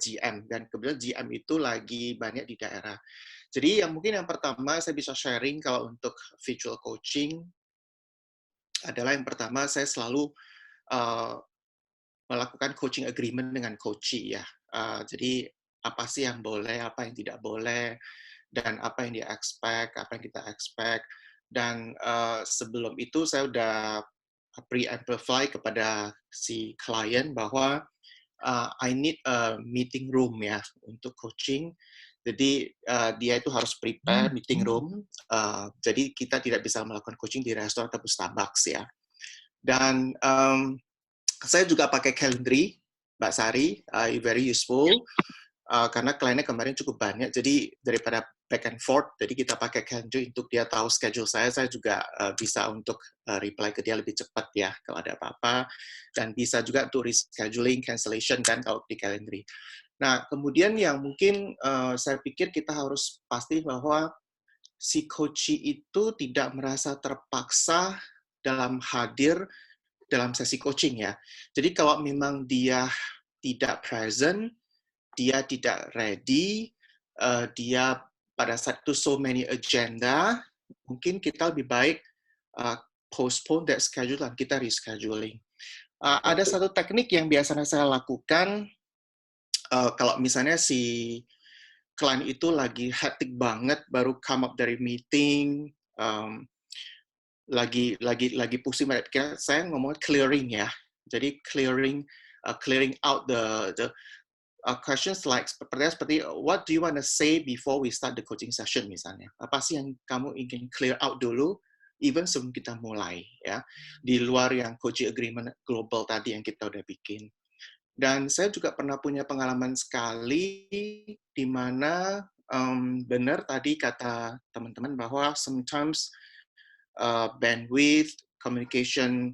GM, dan kebetulan GM itu lagi banyak di daerah. Jadi mungkin yang pertama saya bisa sharing kalau untuk visual coaching adalah yang pertama saya selalu melakukan coaching agreement dengan coachee ya. Jadi apa sih yang boleh, apa yang tidak boleh, dan apa yang dia expect, apa yang kita expect. Dan sebelum itu saya udah pre-amplify kepada si klien bahwa I need a meeting room ya untuk coaching. Jadi dia itu harus prepare meeting room. Jadi kita tidak bisa melakukan coaching di restoran atau Starbucks ya. Dan saya juga pakai Calendly, Mbak Sari, very useful. Karena kliennya kemarin cukup banyak, jadi daripada back and forth, jadi kita pakai Calendly untuk dia tahu schedule saya juga bisa untuk reply ke dia lebih cepat ya, kalau ada apa-apa, dan bisa juga untuk rescheduling, cancellation kan kalau di Calendly. Nah, kemudian yang mungkin saya pikir kita harus pasti bahwa si coachee itu tidak merasa terpaksa dalam hadir dalam sesi coaching ya. Jadi kalau memang dia tidak present, dia tidak ready, dia pada saat itu so many agenda, mungkin kita lebih baik postpone that schedule dan kita rescheduling. Ada satu teknik yang biasanya saya lakukan, kalau misalnya si klien itu lagi hectic banget, baru come up dari meeting, lagi pusing banget pikiran, saya ngomong clearing ya. Jadi clearing out the questions like seperti what do you want to say before we start the coaching session misalnya. Apa sih yang kamu ingin clear out dulu even sebelum kita mulai ya. Di luar yang coaching agreement global tadi yang kita udah bikin. Dan saya juga pernah punya pengalaman sekali di mana benar tadi kata teman-teman bahwa sometimes bandwidth communication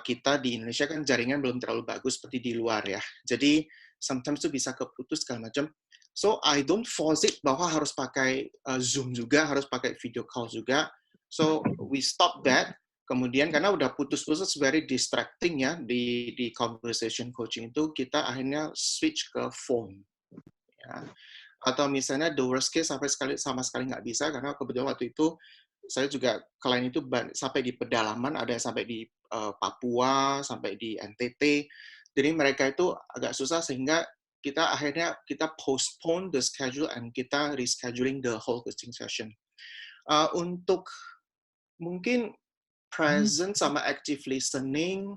kita di Indonesia kan jaringan belum terlalu bagus seperti di luar ya. Jadi sometimes itu bisa keputus segala macam. So I don't force it bahwa harus pakai Zoom juga, harus pakai video call juga. So we stop that. Kemudian karena udah putus-putus very distracting ya di conversation coaching itu, kita akhirnya switch ke phone. Ya. Atau misalnya the worst case sama sekali nggak bisa, karena kebetulan waktu itu saya juga klien itu sampai di pedalaman, ada yang sampai di Papua, sampai di NTT. Jadi mereka itu agak susah, sehingga akhirnya kita postpone the schedule and kita rescheduling the whole coaching session. Untuk mungkin present sama active listening,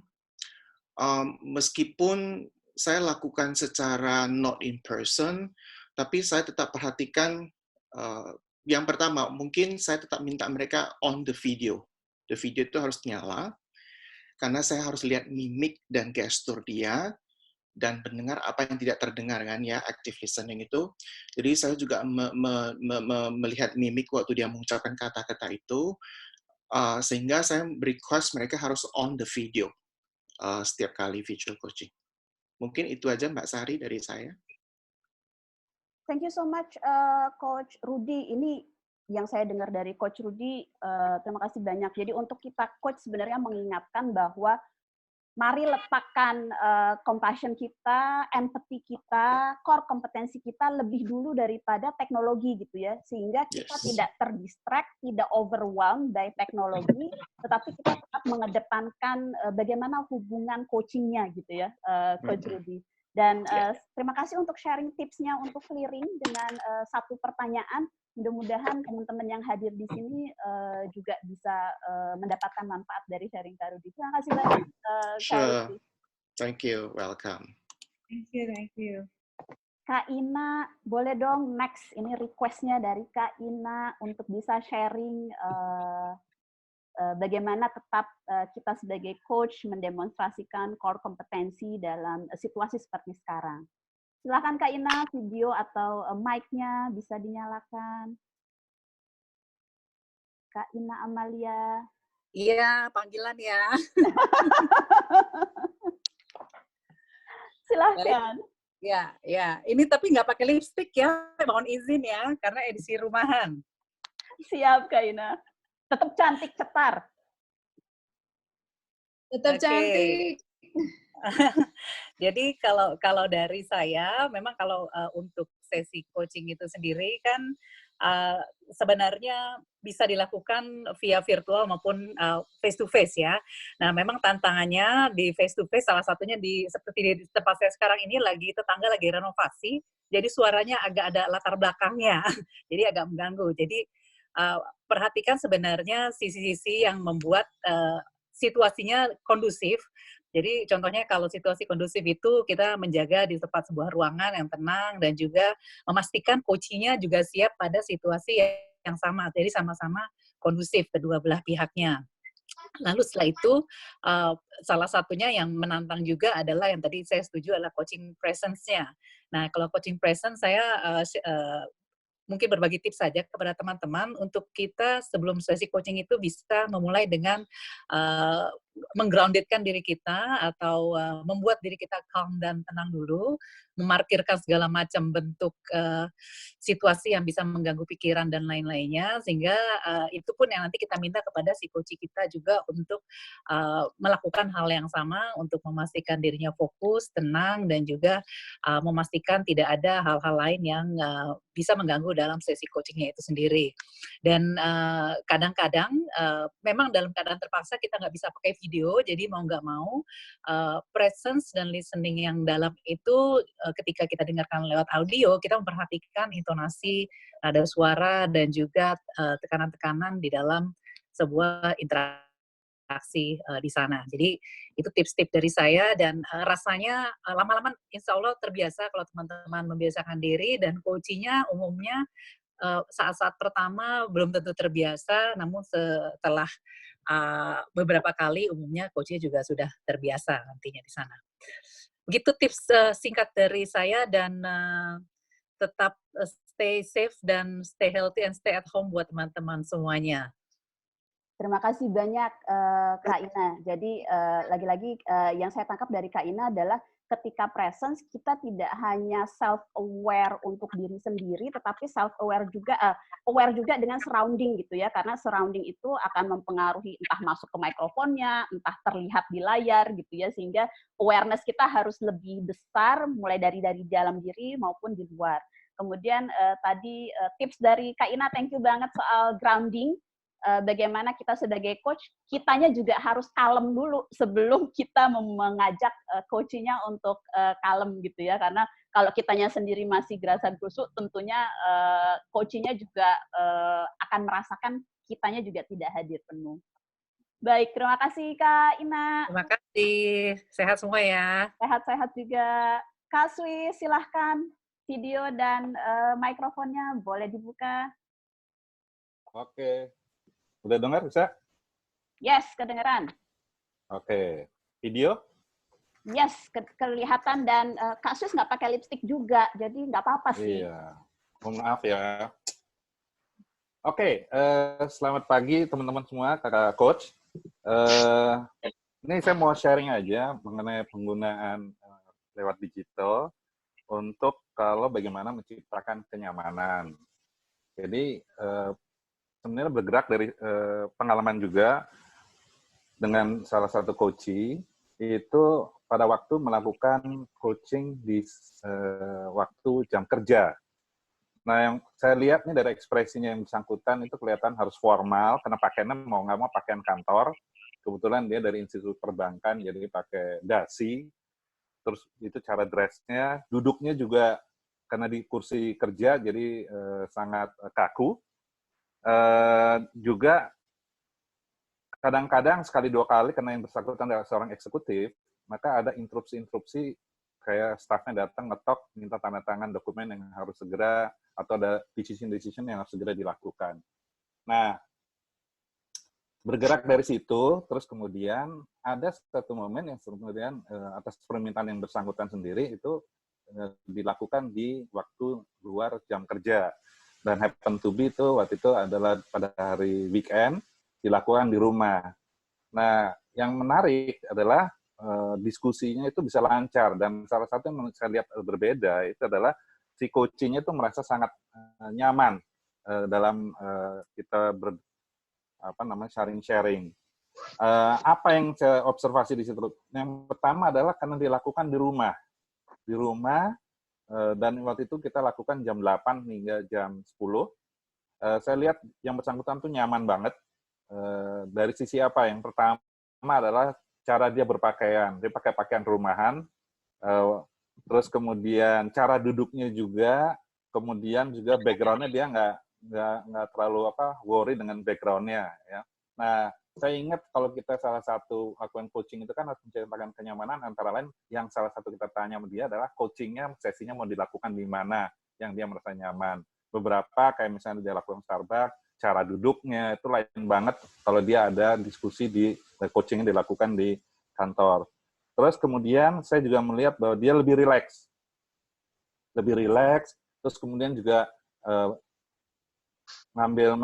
meskipun saya lakukan secara not in person, tapi saya tetap perhatikan, yang pertama, mungkin saya tetap minta mereka on the video. The video itu harus nyala, karena saya harus lihat mimik dan gestur dia, dan mendengar apa yang tidak terdengar, kan ya, active listening itu. Jadi saya juga melihat mimik waktu dia mengucapkan kata-kata itu, sehingga saya request mereka harus on the video setiap kali visual coaching. Mungkin itu aja Mbak Sari dari saya. Thank you so much, Coach Rudy. Ini yang saya dengar dari Coach Rudy, terima kasih banyak. Jadi untuk kita Coach sebenarnya mengingatkan bahwa mari letakkan compassion kita, empathy kita, core kompetensi kita lebih dulu daripada teknologi gitu ya, sehingga kita tidak terdistract, tidak overwhelmed by teknologi, tetapi kita tetap mengedepankan bagaimana hubungan coachingnya gitu ya, Coach Rudy. Dan terima kasih untuk sharing tipsnya untuk clearing dengan satu pertanyaan. Mudah-mudahan teman-teman yang hadir di sini juga bisa mendapatkan manfaat dari sharing Kak Rudy. Terima kasih banyak, Kak Rudy. Thank you. Welcome. Thank you, thank you. Kak Ina, boleh dong next, ini request-nya dari Kak Ina untuk bisa sharing bagaimana tetap kita sebagai coach mendemonstrasikan core kompetensi dalam situasi seperti sekarang. Silakan Kak Ina, video atau mic-nya bisa dinyalakan. Kak Ina Amalia. Iya, panggilan ya. Silahkan. Ya, ya. Ini tapi nggak pakai lipstick ya, mohon izin ya, karena edisi rumahan. Siap Kak Ina. Tetap cantik, cetar. Tetap cantik. Jadi kalau dari saya, memang kalau untuk sesi coaching itu sendiri kan sebenarnya bisa dilakukan via virtual maupun face to face ya. Nah, memang tantangannya di face to face salah satunya seperti di tempat saya sekarang ini tetangga lagi renovasi, jadi suaranya agak ada latar belakangnya, jadi agak mengganggu. Jadi perhatikan sebenarnya sisi-sisi yang membuat situasinya kondusif. Jadi contohnya kalau situasi kondusif itu kita menjaga di tempat sebuah ruangan yang tenang dan juga memastikan coaching-nya juga siap pada situasi yang sama. Jadi sama-sama kondusif kedua belah pihaknya. Lalu setelah itu salah satunya yang menantang juga adalah yang tadi saya setuju adalah coaching presence-nya. Nah, kalau coaching presence saya mungkin berbagi tips saja kepada teman-teman untuk kita sebelum sesi coaching itu bisa memulai dengan menggroundedkan diri kita atau membuat diri kita calm dan tenang dulu, memarkirkan segala macam bentuk situasi yang bisa mengganggu pikiran dan lain-lainnya, sehingga itu pun yang nanti kita minta kepada si coach kita juga untuk melakukan hal yang sama untuk memastikan dirinya fokus, tenang, dan juga memastikan tidak ada hal-hal lain yang bisa mengganggu dalam sesi coachingnya itu sendiri. Dan kadang-kadang memang dalam keadaan terpaksa kita nggak bisa pakai video, jadi mau nggak mau presence dan listening yang dalam itu ketika kita dengarkan lewat audio, kita memperhatikan intonasi, nada suara, dan juga tekanan-tekanan di dalam sebuah interaksi di sana. Jadi itu tips-tips dari saya, dan rasanya lama-lama insya Allah terbiasa kalau teman-teman membiasakan diri, dan coaching-nya umumnya saat-saat pertama belum tentu terbiasa, namun setelah beberapa kali umumnya coachnya juga sudah terbiasa nantinya di sana. Begitu tips singkat dari saya, dan tetap stay safe dan stay healthy and stay at home buat teman-teman semuanya. Terima kasih banyak Kak Ina. Jadi lagi-lagi yang saya tangkap dari Kak Ina adalah ketika presence kita tidak hanya self aware untuk diri sendiri, tetapi self aware juga aware juga dengan surrounding gitu ya, karena surrounding itu akan mempengaruhi entah masuk ke mikrofonnya, entah terlihat di layar gitu ya, sehingga awareness kita harus lebih besar mulai dari dalam diri maupun di luar. Kemudian tadi tips dari Kak Ina, thank you banget soal grounding. Bagaimana kita sebagai coach, kitanya juga harus kalem dulu sebelum kita mengajak coachnya untuk kalem gitu ya, karena kalau kitanya sendiri masih gerasa-gerusuk, tentunya coachnya juga akan merasakan kitanya juga tidak hadir penuh. Baik, terima kasih Kak Ina. Terima kasih, sehat semua ya. Sehat-sehat juga. Kak Swi, silahkan video dan mikrofonnya boleh dibuka. Oke. Udah dengar bisa? Yes, kedengeran. Oke. Video? Yes, kelihatan dan Kak Sus nggak pakai lipstick juga, jadi nggak apa-apa sih. Iya. Mohon maaf ya. Oke, selamat pagi teman-teman semua, kakak coach. Ini saya mau sharing aja mengenai penggunaan lewat digital untuk kalau bagaimana menciptakan kenyamanan. Jadi sebenarnya bergerak dari pengalaman juga dengan salah satu coachee itu pada waktu melakukan coaching di waktu jam kerja. Nah, yang saya lihat nih dari ekspresinya yang bersangkutan itu kelihatan harus formal, karena pakaiannya mau nggak mau pakaian kantor. Kebetulan dia dari institut perbankan, jadi pakai dasi. Terus itu cara dressnya, duduknya juga karena di kursi kerja, jadi sangat kaku. Juga kadang-kadang sekali dua kali karena yang bersangkutan adalah seorang eksekutif, maka ada interupsi-interupsi kayak staffnya datang ngetok minta tanda tangan dokumen yang harus segera atau ada decision yang harus segera dilakukan. Nah, bergerak dari situ, terus kemudian ada satu momen yang kemudian atas permintaan yang bersangkutan sendiri itu dilakukan di waktu luar jam kerja. Dan happen to be itu waktu itu adalah pada hari weekend, dilakukan di rumah. Nah, yang menarik adalah diskusinya itu bisa lancar, dan salah satu yang saya lihat berbeda itu adalah si coaching-nya itu merasa sangat nyaman dalam kita sharing-sharing. Apa yang saya observasi di situ? Yang pertama adalah karena dilakukan di rumah. Di rumah, dan waktu itu kita lakukan jam 8 hingga jam 10. Saya lihat yang bersangkutan tuh nyaman banget. Dari sisi apa? Yang pertama adalah cara dia berpakaian. Dia pakai pakaian rumahan. Terus kemudian cara duduknya juga. Kemudian juga background-nya dia nggak terlalu worry dengan background-nya. Ya. Nah, saya ingat kalau kita salah satu lakukan coaching itu kan harus menciptakan kenyamanan, antara lain yang salah satu kita tanya sama dia adalah coachingnya, sesinya mau dilakukan di mana yang dia merasa nyaman. Beberapa kayak misalnya dia lakukan Starbucks, cara duduknya itu lain banget kalau dia ada diskusi di coachingnya dilakukan di kantor. Terus kemudian saya juga melihat bahwa dia lebih rileks. Terus kemudian juga ngambil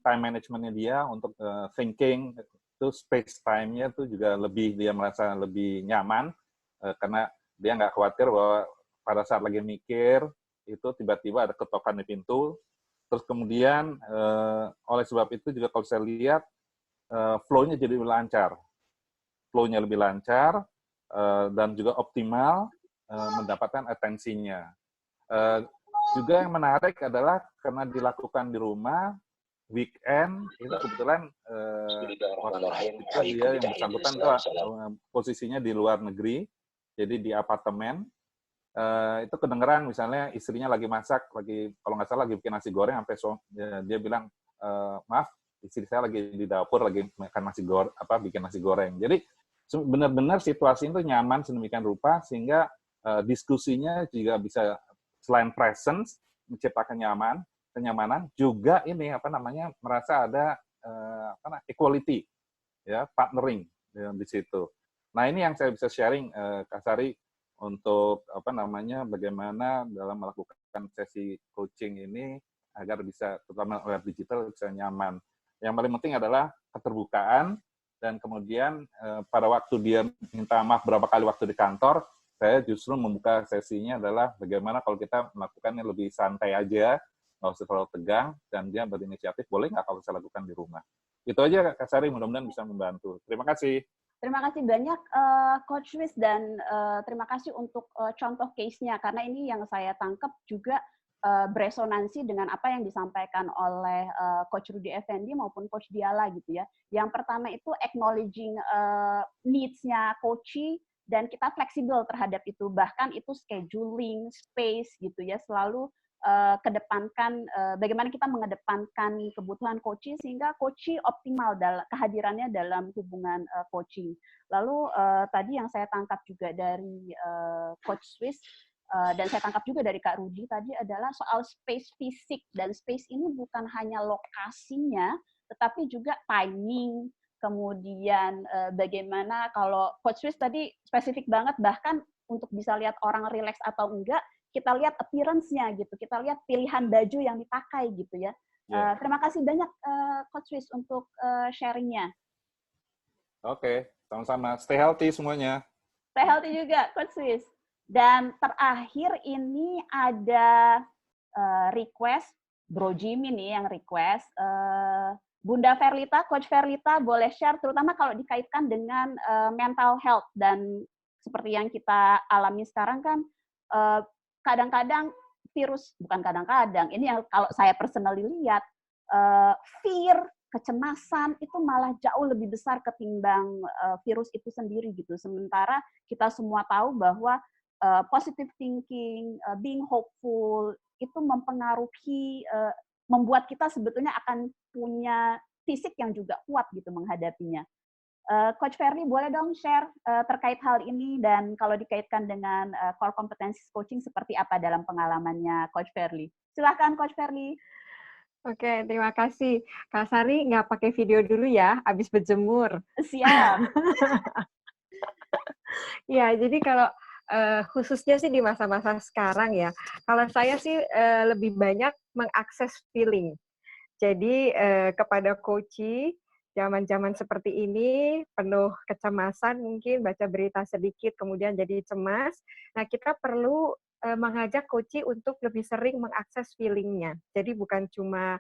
time management-nya dia untuk thinking, itu space time-nya itu juga dia merasa lebih nyaman, karena dia nggak khawatir bahwa pada saat lagi mikir, itu tiba-tiba ada ketokan di pintu. Terus kemudian, oleh sebab itu juga kalau saya lihat, flow-nya jadi lebih lancar. Flow-nya lebih lancar, dan juga optimal mendapatkan atensinya. Juga yang menarik adalah karena dilakukan di rumah, weekend, itu kebetulan waktu itu dia yang bersangkutan itu posisinya di luar negeri, jadi di apartemen. Itu kedengeran misalnya istrinya lagi masak, kalau nggak salah lagi bikin nasi goreng, sampai dia bilang, maaf, istri saya lagi di dapur, lagi makan bikin nasi goreng. Jadi benar-benar situasi itu nyaman sedemikian rupa, sehingga diskusinya juga bisa selain presence, menciptakan kenyamanan, juga ini merasa ada equality, ya, partnering di situ. Nah, ini yang saya bisa sharing, Kak Sari, untuk bagaimana dalam melakukan sesi coaching ini agar bisa, terutama lewat digital, bisa nyaman. Yang paling penting adalah keterbukaan, dan kemudian pada waktu dia minta maaf berapa kali waktu di kantor, saya justru membuka sesinya adalah bagaimana kalau kita melakukannya lebih santai aja, nggak usah terlalu tegang, dan dia berinisiatif, boleh nggak kalau saya lakukan di rumah. Itu aja Kak Sari, mudah-mudahan bisa membantu. Terima kasih. Terima kasih banyak Coach Swiss, dan terima kasih untuk contoh case-nya, karena ini yang saya tangkap juga beresonansi dengan apa yang disampaikan oleh Coach Rudy Effendi maupun Coach Diala gitu ya. Yang pertama itu acknowledging needs-nya coachee, dan kita fleksibel terhadap itu, bahkan itu scheduling, space gitu ya, selalu kedepankan bagaimana kita mengedepankan kebutuhan coaching sehingga coaching optimal dalam kehadirannya dalam hubungan coaching. Lalu tadi yang saya tangkap juga dari Coach Swiss dan saya tangkap juga dari Kak Rudy tadi adalah soal space fisik, dan space ini bukan hanya lokasinya tetapi juga timing, kemudian bagaimana kalau Coach Swiss tadi spesifik banget, bahkan untuk bisa lihat orang rileks atau enggak, kita lihat appearance-nya gitu, kita lihat pilihan baju yang dipakai gitu ya. Terima kasih banyak Coach Swiss untuk sharing-nya. Oke, sama-sama. Stay healthy semuanya. Stay healthy juga Coach Swiss. Dan terakhir ini ada request, Bro Jimmy nih yang request. Bunda Verlita, Coach Verlita boleh share, terutama kalau dikaitkan dengan mental health, dan seperti yang kita alami sekarang kan, kadang-kadang virus, bukan kadang-kadang, ini yang kalau saya personally lihat, fear, kecemasan itu malah jauh lebih besar ketimbang virus itu sendiri gitu. Sementara kita semua tahu bahwa positive thinking, being hopeful, itu mempengaruhi, membuat kita sebetulnya akan punya fisik yang juga kuat gitu menghadapinya. Coach Verly boleh dong share terkait hal ini, dan kalau dikaitkan dengan core competencies coaching seperti apa dalam pengalamannya Coach Verly. Silahkan Coach Verly. Oke, terima kasih. Kak Sari nggak pakai video dulu ya, habis berjemur. Siap. Ya, jadi kalau khususnya sih di masa-masa sekarang ya, kalau saya sih lebih banyak mengakses feeling. Jadi kepada coachee, zaman-zaman seperti ini penuh kecemasan, mungkin baca berita sedikit kemudian jadi cemas. Nah, kita perlu mengajak coachee untuk lebih sering mengakses feeling-nya. Jadi bukan cuma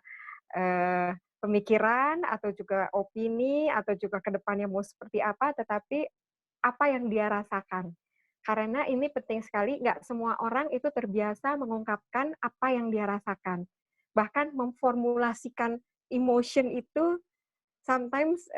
pemikiran atau juga opini atau juga ke depannya mau seperti apa, tetapi apa yang dia rasakan. Karena ini penting sekali, nggak semua orang itu terbiasa mengungkapkan apa yang dia rasakan. Bahkan memformulasikan emotion itu sometimes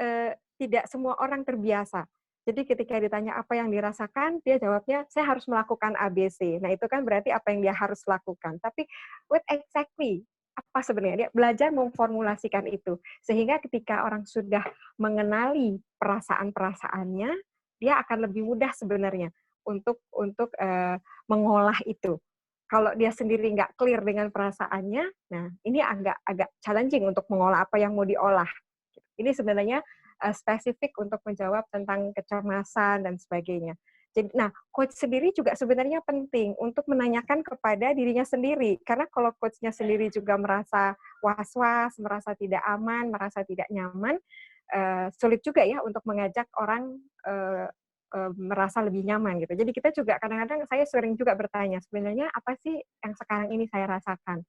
tidak semua orang terbiasa. Jadi ketika ditanya apa yang dirasakan, dia jawabnya, saya harus melakukan ABC. Nah, itu kan berarti apa yang dia harus lakukan. Tapi what exactly? Apa sebenarnya? Dia belajar memformulasikan itu. Sehingga ketika orang sudah mengenali perasaan-perasaannya, dia akan lebih mudah sebenarnya untuk mengolah itu. Kalau dia sendiri nggak clear dengan perasaannya, nah ini agak challenging untuk mengolah apa yang mau diolah. Ini sebenarnya spesifik untuk menjawab tentang kecemasan dan sebagainya. Jadi, nah, coach sendiri juga sebenarnya penting untuk menanyakan kepada dirinya sendiri. Karena kalau coachnya sendiri juga merasa was-was, merasa tidak aman, merasa tidak nyaman, sulit juga ya untuk mengajak orang merasa lebih nyaman gitu. Jadi kita juga kadang-kadang saya sering juga bertanya, sebenarnya apa sih yang sekarang ini saya rasakan?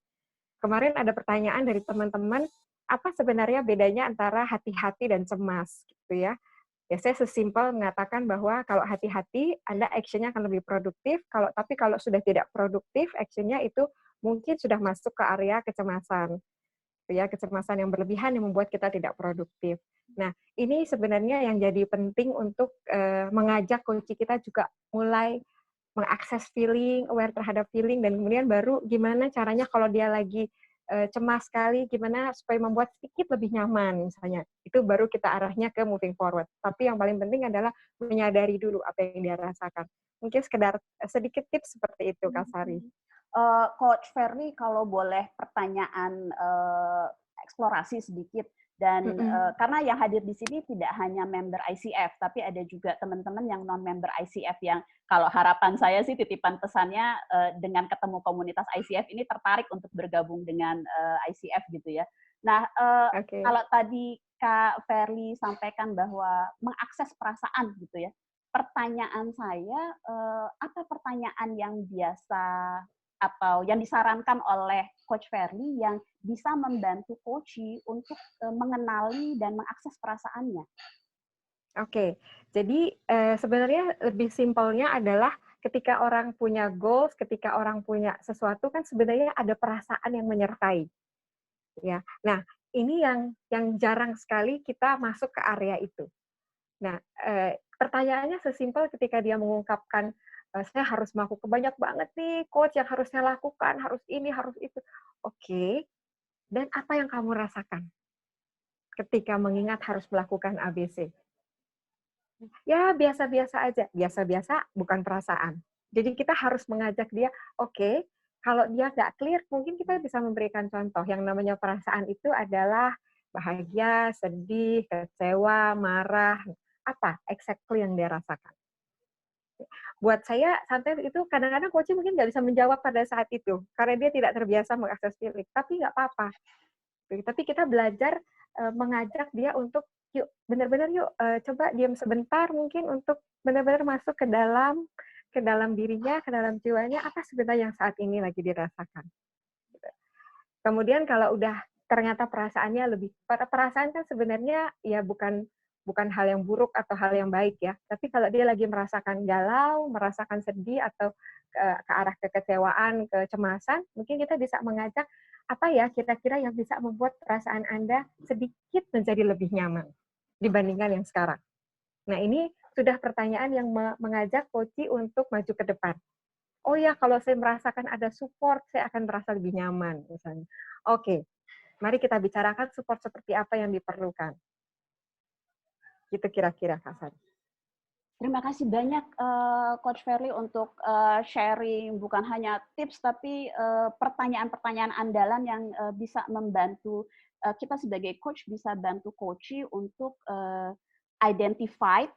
Kemarin ada pertanyaan dari teman-teman, apa sebenarnya bedanya antara hati-hati dan cemas gitu ya. Ya saya sesimpel mengatakan bahwa kalau hati-hati Anda action-nya akan lebih produktif, tapi kalau sudah tidak produktif, action-nya itu mungkin sudah masuk ke area kecemasan. Ya, kecemasan yang berlebihan yang membuat kita tidak produktif. Nah, ini sebenarnya yang jadi penting untuk mengajak coachee kita juga mulai mengakses feeling, aware terhadap feeling, dan kemudian baru gimana caranya kalau dia lagi cemas sekali, gimana supaya membuat sedikit lebih nyaman misalnya. Itu baru kita arahnya ke moving forward. Tapi yang paling penting adalah menyadari dulu apa yang dia rasakan. Mungkin sekedar sedikit tips seperti itu, Kak Sari. Coach Verly, kalau boleh pertanyaan eksplorasi sedikit, dan karena yang hadir di sini tidak hanya member ICF, tapi ada juga teman-teman yang non-member ICF yang kalau harapan saya sih titipan pesannya dengan ketemu komunitas ICF ini tertarik untuk bergabung dengan ICF gitu ya. Nah, kalau tadi Kak Verly sampaikan bahwa mengakses perasaan gitu ya, pertanyaan saya, apa pertanyaan yang biasa atau yang disarankan oleh Coach Verly yang bisa membantu coachee untuk mengenali dan mengakses perasaannya? Oke, jadi sebenarnya lebih simpelnya adalah ketika orang punya goals, ketika orang punya sesuatu kan sebenarnya ada perasaan yang menyertai. Ya, nah ini yang jarang sekali kita masuk ke area itu. Nah, pertanyaannya sesimpel ketika dia mengungkapkan, saya harus melakukan banyak banget nih, coach yang harus saya lakukan, harus ini, harus itu. Oke, dan apa yang kamu rasakan ketika mengingat harus melakukan ABC? Ya, biasa-biasa aja. Biasa-biasa bukan perasaan. Jadi kita harus mengajak dia, oke, kalau dia nggak clear, mungkin kita bisa memberikan contoh. Yang namanya perasaan itu adalah bahagia, sedih, kecewa, marah. Apa exactly yang dia rasakan? Buat saya, santai itu kadang-kadang coach mungkin nggak bisa menjawab pada saat itu, karena dia tidak terbiasa mengakses feeling. Tapi nggak apa-apa. Tapi kita belajar mengajak dia untuk, yuk, benar-benar yuk, coba diam sebentar mungkin untuk benar-benar masuk ke dalam dirinya, ke dalam jiwanya, apa sebenarnya yang saat ini lagi dirasakan. Kemudian kalau udah ternyata perasaannya perasaan kan sebenarnya ya bukan hal yang buruk atau hal yang baik ya. Tapi kalau dia lagi merasakan galau, merasakan sedih atau ke arah kekecewaan, kecemasan, mungkin kita bisa mengajak apa ya kira-kira yang bisa membuat perasaan Anda sedikit menjadi lebih nyaman dibandingkan yang sekarang. Nah, ini sudah pertanyaan yang mengajak coachee untuk maju ke depan. Oh ya, kalau saya merasakan ada support, saya akan merasa lebih nyaman, misalnya. Oke, mari kita bicarakan support seperti apa yang diperlukan. Gitu kira-kira, Kak Sari. Terima kasih banyak Coach Verly untuk sharing bukan hanya tips tapi pertanyaan-pertanyaan andalan yang bisa membantu kita sebagai coach bisa bantu coachee untuk identify,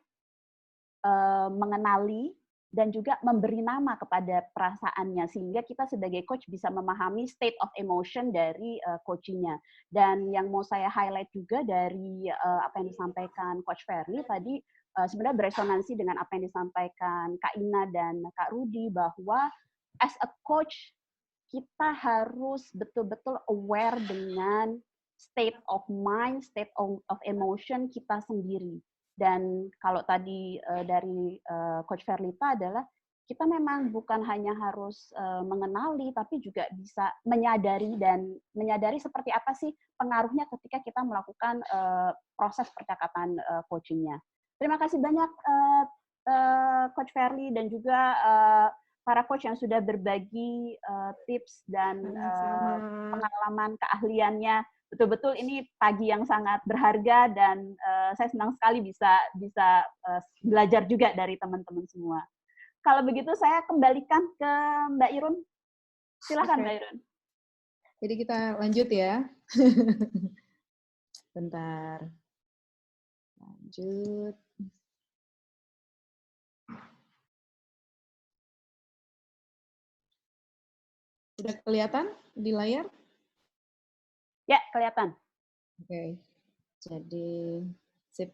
mengenali dan juga memberi nama kepada perasaannya sehingga kita sebagai coach bisa memahami state of emotion dari coachee-nya. Dan yang mau saya highlight juga dari apa yang disampaikan Coach Verly tadi sebenarnya beresonansi dengan apa yang disampaikan Kak Ina dan Kak Rudi bahwa as a coach kita harus betul-betul aware dengan state of mind, state of emotion kita sendiri. Dan kalau tadi dari Coach Verlita adalah kita memang bukan hanya harus mengenali, tapi juga bisa menyadari seperti apa sih pengaruhnya ketika kita melakukan proses percakapan coaching-nya. Terima kasih banyak Coach Verly dan juga para coach yang sudah berbagi tips dan pengalaman keahliannya. Betul-betul ini pagi yang sangat berharga dan saya senang sekali bisa belajar juga dari teman-teman semua. Kalau begitu saya kembalikan ke Mbak Irun. Silakan Mbak Irun. Jadi kita lanjut ya. Bentar. Lanjut. Sudah kelihatan di layar? Ya, kelihatan. Oke. Jadi, sip.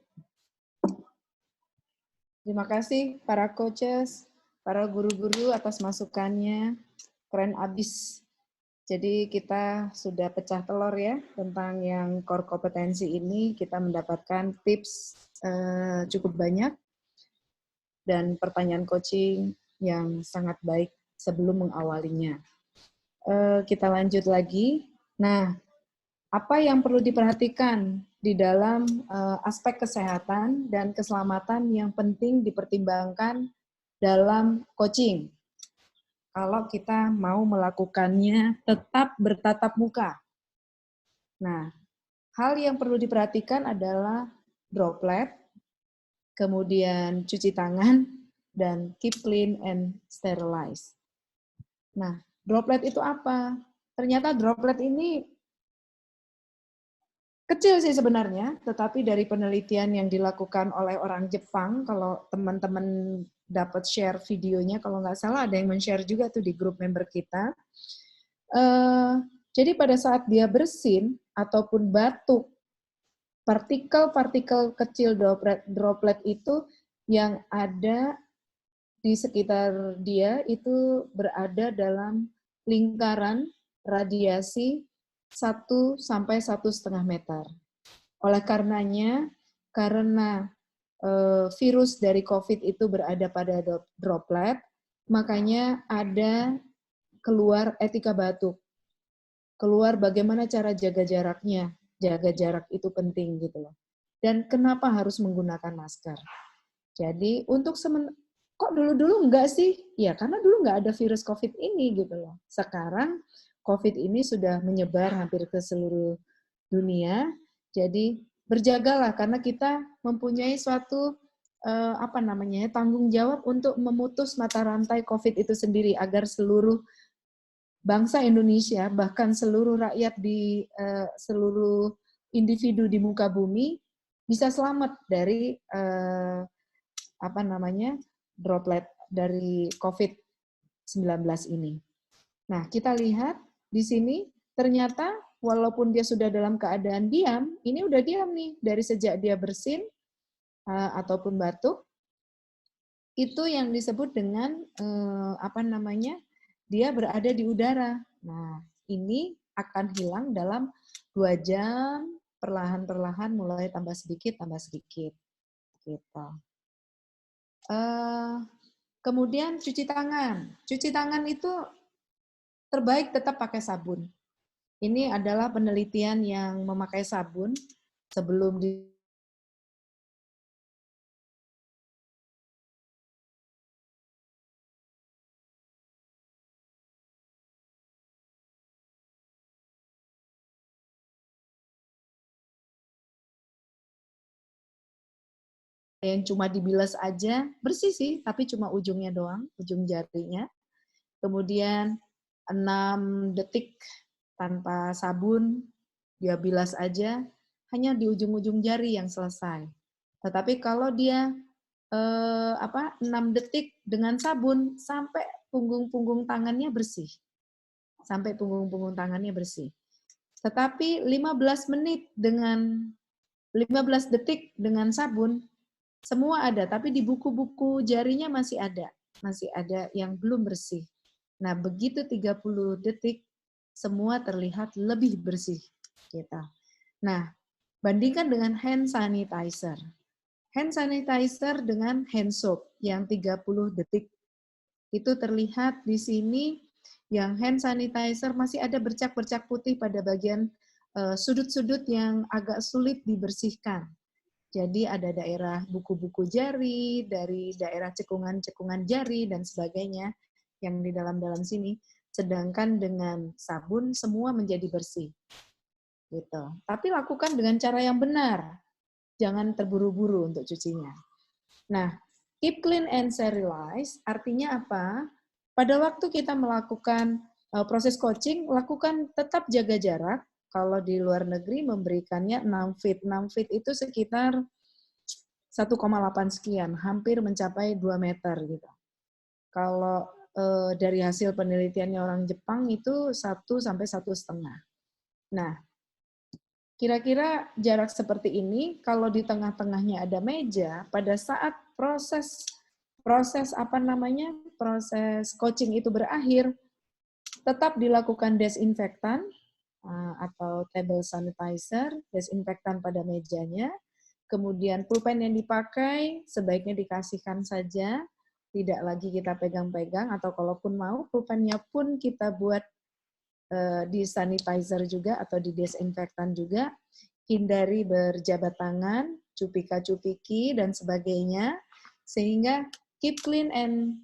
Terima kasih para coaches, para guru-guru atas masukannya. Keren abis. Jadi kita sudah pecah telur ya tentang yang core kompetensi ini. Kita mendapatkan tips cukup banyak dan pertanyaan coaching yang sangat baik sebelum mengawalinya. Kita lanjut lagi. Nah, apa yang perlu diperhatikan di dalam aspek kesehatan dan keselamatan yang penting dipertimbangkan dalam coaching? Kalau kita mau melakukannya tetap bertatap muka. Nah, hal yang perlu diperhatikan adalah droplet, kemudian cuci tangan, dan keep clean and sterilize. Nah, droplet itu apa? Ternyata droplet ini kecil sih sebenarnya, tetapi dari penelitian yang dilakukan oleh orang Jepang, kalau teman-teman dapat share videonya, kalau nggak salah ada yang men-share juga tuh di grup member kita. Jadi pada saat dia bersin ataupun batuk, partikel-partikel kecil droplet itu yang ada di sekitar dia itu berada dalam lingkaran radiasi 1 sampai 1,5 meter. Oleh karenanya, karena virus dari COVID itu berada pada droplet, makanya ada keluar etika batuk. Keluar bagaimana cara jaga jaraknya. Jaga jarak itu penting gitu loh. Dan kenapa harus menggunakan masker? Jadi untuk kok dulu-dulu enggak sih? Ya karena dulu enggak ada virus COVID ini gitu loh. Sekarang COVID ini sudah menyebar hampir ke seluruh dunia. Jadi berjagalah karena kita mempunyai suatu tanggung jawab untuk memutus mata rantai COVID itu sendiri agar seluruh bangsa Indonesia bahkan seluruh rakyat di seluruh individu di muka bumi bisa selamat dari droplet dari COVID-19 ini. Nah, kita lihat di sini ternyata walaupun dia sudah dalam keadaan diam, ini udah diam nih dari sejak dia bersin ataupun batuk. Itu yang disebut dengan dia berada di udara. Nah, ini akan hilang dalam 2 jam, perlahan-perlahan mulai tambah sedikit gitu. Kemudian cuci tangan. Cuci tangan itu terbaik tetap pakai sabun. Ini adalah penelitian yang memakai sabun sebelum yang cuma dibilas aja, bersih sih, tapi cuma ujungnya doang, ujung jarinya. Kemudian 6 detik tanpa sabun, dia bilas aja, hanya di ujung-ujung jari yang selesai. Tetapi kalau dia 6 detik dengan sabun, sampai punggung-punggung tangannya bersih. Sampai punggung-punggung tangannya bersih. Tetapi 15 detik dengan sabun, semua ada, tapi di buku-buku jarinya masih ada yang belum bersih. Nah, begitu 30 detik, semua terlihat lebih bersih kita. Nah, bandingkan dengan hand sanitizer. Hand sanitizer dengan hand soap yang 30 detik. Itu terlihat di sini yang hand sanitizer masih ada bercak-bercak putih pada bagian sudut-sudut yang agak sulit dibersihkan. Jadi ada daerah buku-buku jari, dari daerah cekungan-cekungan jari, dan sebagainya yang di dalam-dalam sini. Sedangkan dengan sabun, semua menjadi bersih. Gitu. Tapi lakukan dengan cara yang benar. Jangan terburu-buru untuk cucinya. Nah, keep clean and sterilize artinya apa? Pada waktu kita melakukan proses coaching, lakukan tetap jaga jarak. Kalau di luar negeri memberikannya 6 feet. 6 feet itu sekitar 1,8 sekian, hampir mencapai 2 meter gitu. Kalau dari hasil penelitiannya orang Jepang itu 1 sampai 1,5. Nah, kira-kira jarak seperti ini, kalau di tengah-tengahnya ada meja, pada saat proses coaching itu berakhir, tetap dilakukan desinfektan atau table sanitizer, desinfektan pada mejanya, kemudian pulpen yang dipakai sebaiknya dikasihkan saja, tidak lagi kita pegang-pegang, atau kalaupun mau, pulpennya pun kita buat di sanitizer juga atau di desinfektan juga, hindari berjabat tangan, cupika-cupiki, dan sebagainya, sehingga keep clean and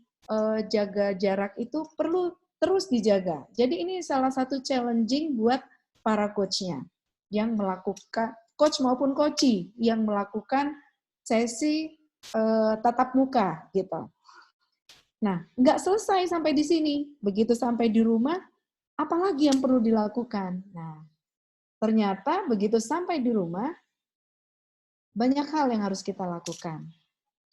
jaga jarak itu perlu terus dijaga. Jadi ini salah satu challenging buat para coach-nya yang melakukan, coach maupun coachee yang melakukan sesi tatap muka gitu. Nah, nggak selesai sampai di sini. Begitu sampai di rumah, apalagi yang perlu dilakukan? Nah, ternyata begitu sampai di rumah, banyak hal yang harus kita lakukan.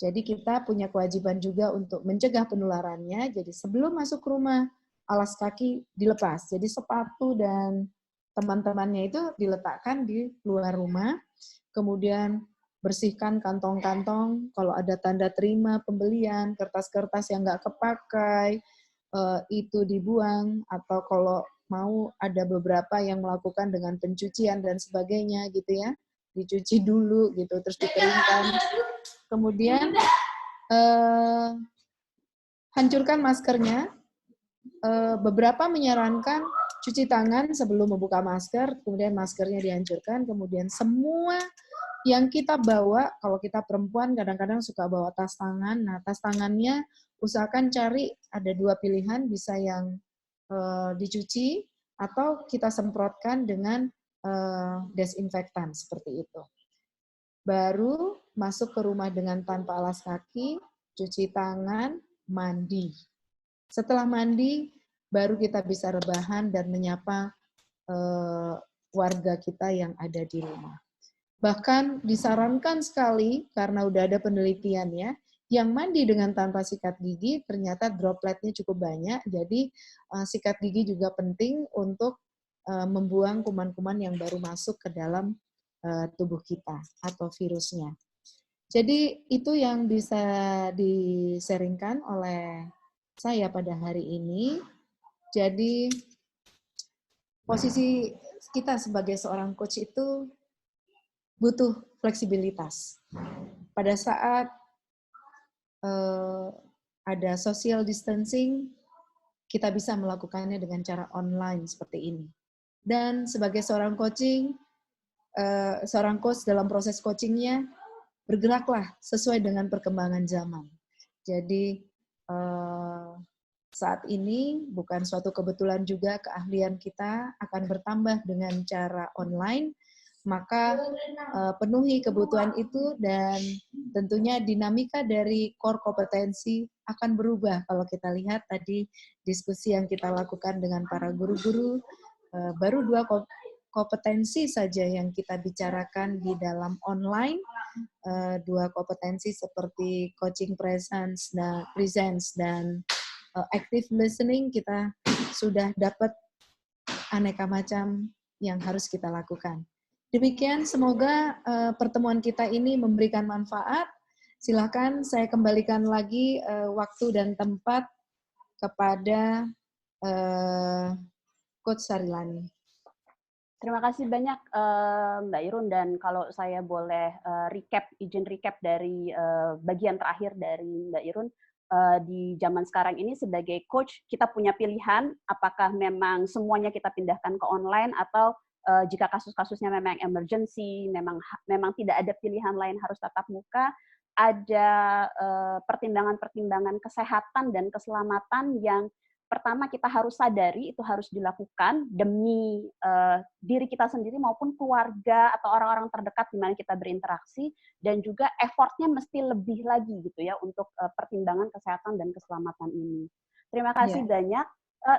Jadi kita punya kewajiban juga untuk mencegah penularannya. Jadi sebelum masuk rumah, alas kaki dilepas. Jadi sepatu dan teman-temannya itu diletakkan di luar rumah. Kemudian bersihkan kantong-kantong, kalau ada tanda terima pembelian, kertas-kertas yang nggak kepakai, itu dibuang, atau kalau mau ada beberapa yang melakukan dengan pencucian dan sebagainya gitu ya, dicuci dulu gitu, terus dikeringkan. Kemudian hancurkan maskernya. Beberapa menyarankan cuci tangan sebelum membuka masker, kemudian maskernya dihancurkan, kemudian semua yang kita bawa, kalau kita perempuan kadang-kadang suka bawa tas tangan, nah tas tangannya usahakan cari ada 2 pilihan, bisa yang dicuci atau kita semprotkan dengan desinfektan seperti itu. Baru masuk ke rumah dengan tanpa alas kaki, cuci tangan, mandi. Setelah mandi, baru kita bisa rebahan dan menyapa warga kita yang ada di rumah. Bahkan disarankan sekali, karena udah ada penelitian ya, yang mandi dengan tanpa sikat gigi ternyata dropletnya cukup banyak, jadi sikat gigi juga penting untuk membuang kuman-kuman yang baru masuk ke dalam tubuh kita atau virusnya. Jadi itu yang bisa di-sharingkan oleh saya pada hari ini. Jadi posisi kita sebagai seorang coach itu butuh fleksibilitas. Pada saat ada social distancing, kita bisa melakukannya dengan cara online seperti ini. Dan sebagai seorang seorang coach dalam proses coachingnya, bergeraklah sesuai dengan perkembangan zaman. Jadi saat ini bukan suatu kebetulan juga keahlian kita akan bertambah dengan cara online, maka penuhi kebutuhan itu dan tentunya dinamika dari core kompetensi akan berubah. Kalau kita lihat tadi diskusi yang kita lakukan dengan para guru-guru, baru 2 kompetensi saja yang kita bicarakan di dalam online, 2 kompetensi seperti coaching presence dan active listening, kita sudah dapat aneka macam yang harus kita lakukan. Demikian, semoga pertemuan kita ini memberikan manfaat. Silakan saya kembalikan lagi waktu dan tempat kepada Coach Sarilani. Terima kasih banyak Mbak Irun, dan kalau saya boleh izin recap dari bagian terakhir dari Mbak Irun, di zaman sekarang ini sebagai coach kita punya pilihan apakah memang semuanya kita pindahkan ke online atau jika kasus-kasusnya memang emergency, memang tidak ada pilihan lain harus tatap muka, ada pertimbangan-pertimbangan kesehatan dan keselamatan yang pertama kita harus sadari itu harus dilakukan demi diri kita sendiri maupun keluarga atau orang-orang terdekat di mana kita berinteraksi, dan juga effortnya mesti lebih lagi gitu ya untuk pertimbangan kesehatan dan keselamatan ini. Terima kasih banyak.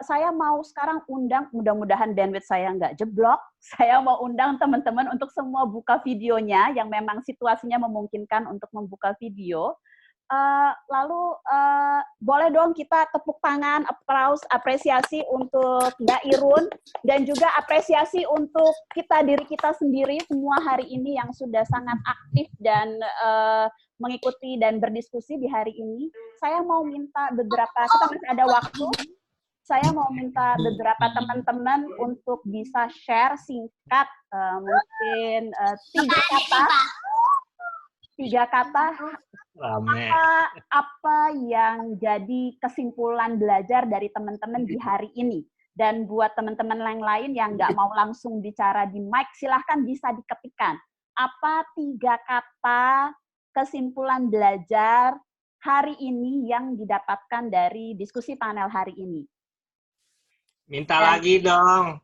Saya mau sekarang undang, mudah-mudahan bandwidth saya nggak jeblok, saya mau undang teman-teman untuk semua buka videonya yang memang situasinya memungkinkan untuk membuka video. Lalu boleh dong kita tepuk tangan, applause, apresiasi untuk Mbak Irun, dan juga apresiasi untuk diri kita sendiri semua hari ini yang sudah sangat aktif dan mengikuti dan berdiskusi di hari ini. Saya mau minta beberapa, kita masih ada waktu, saya mau minta beberapa teman-teman untuk bisa share singkat, mungkin 3 kata, apa yang jadi kesimpulan belajar dari teman-teman di hari ini. Dan buat teman-teman yang lain yang nggak mau langsung bicara di mic, silahkan bisa diketikkan. Apa 3 kata kesimpulan belajar hari ini yang didapatkan dari diskusi panel hari ini? Minta lagi dong.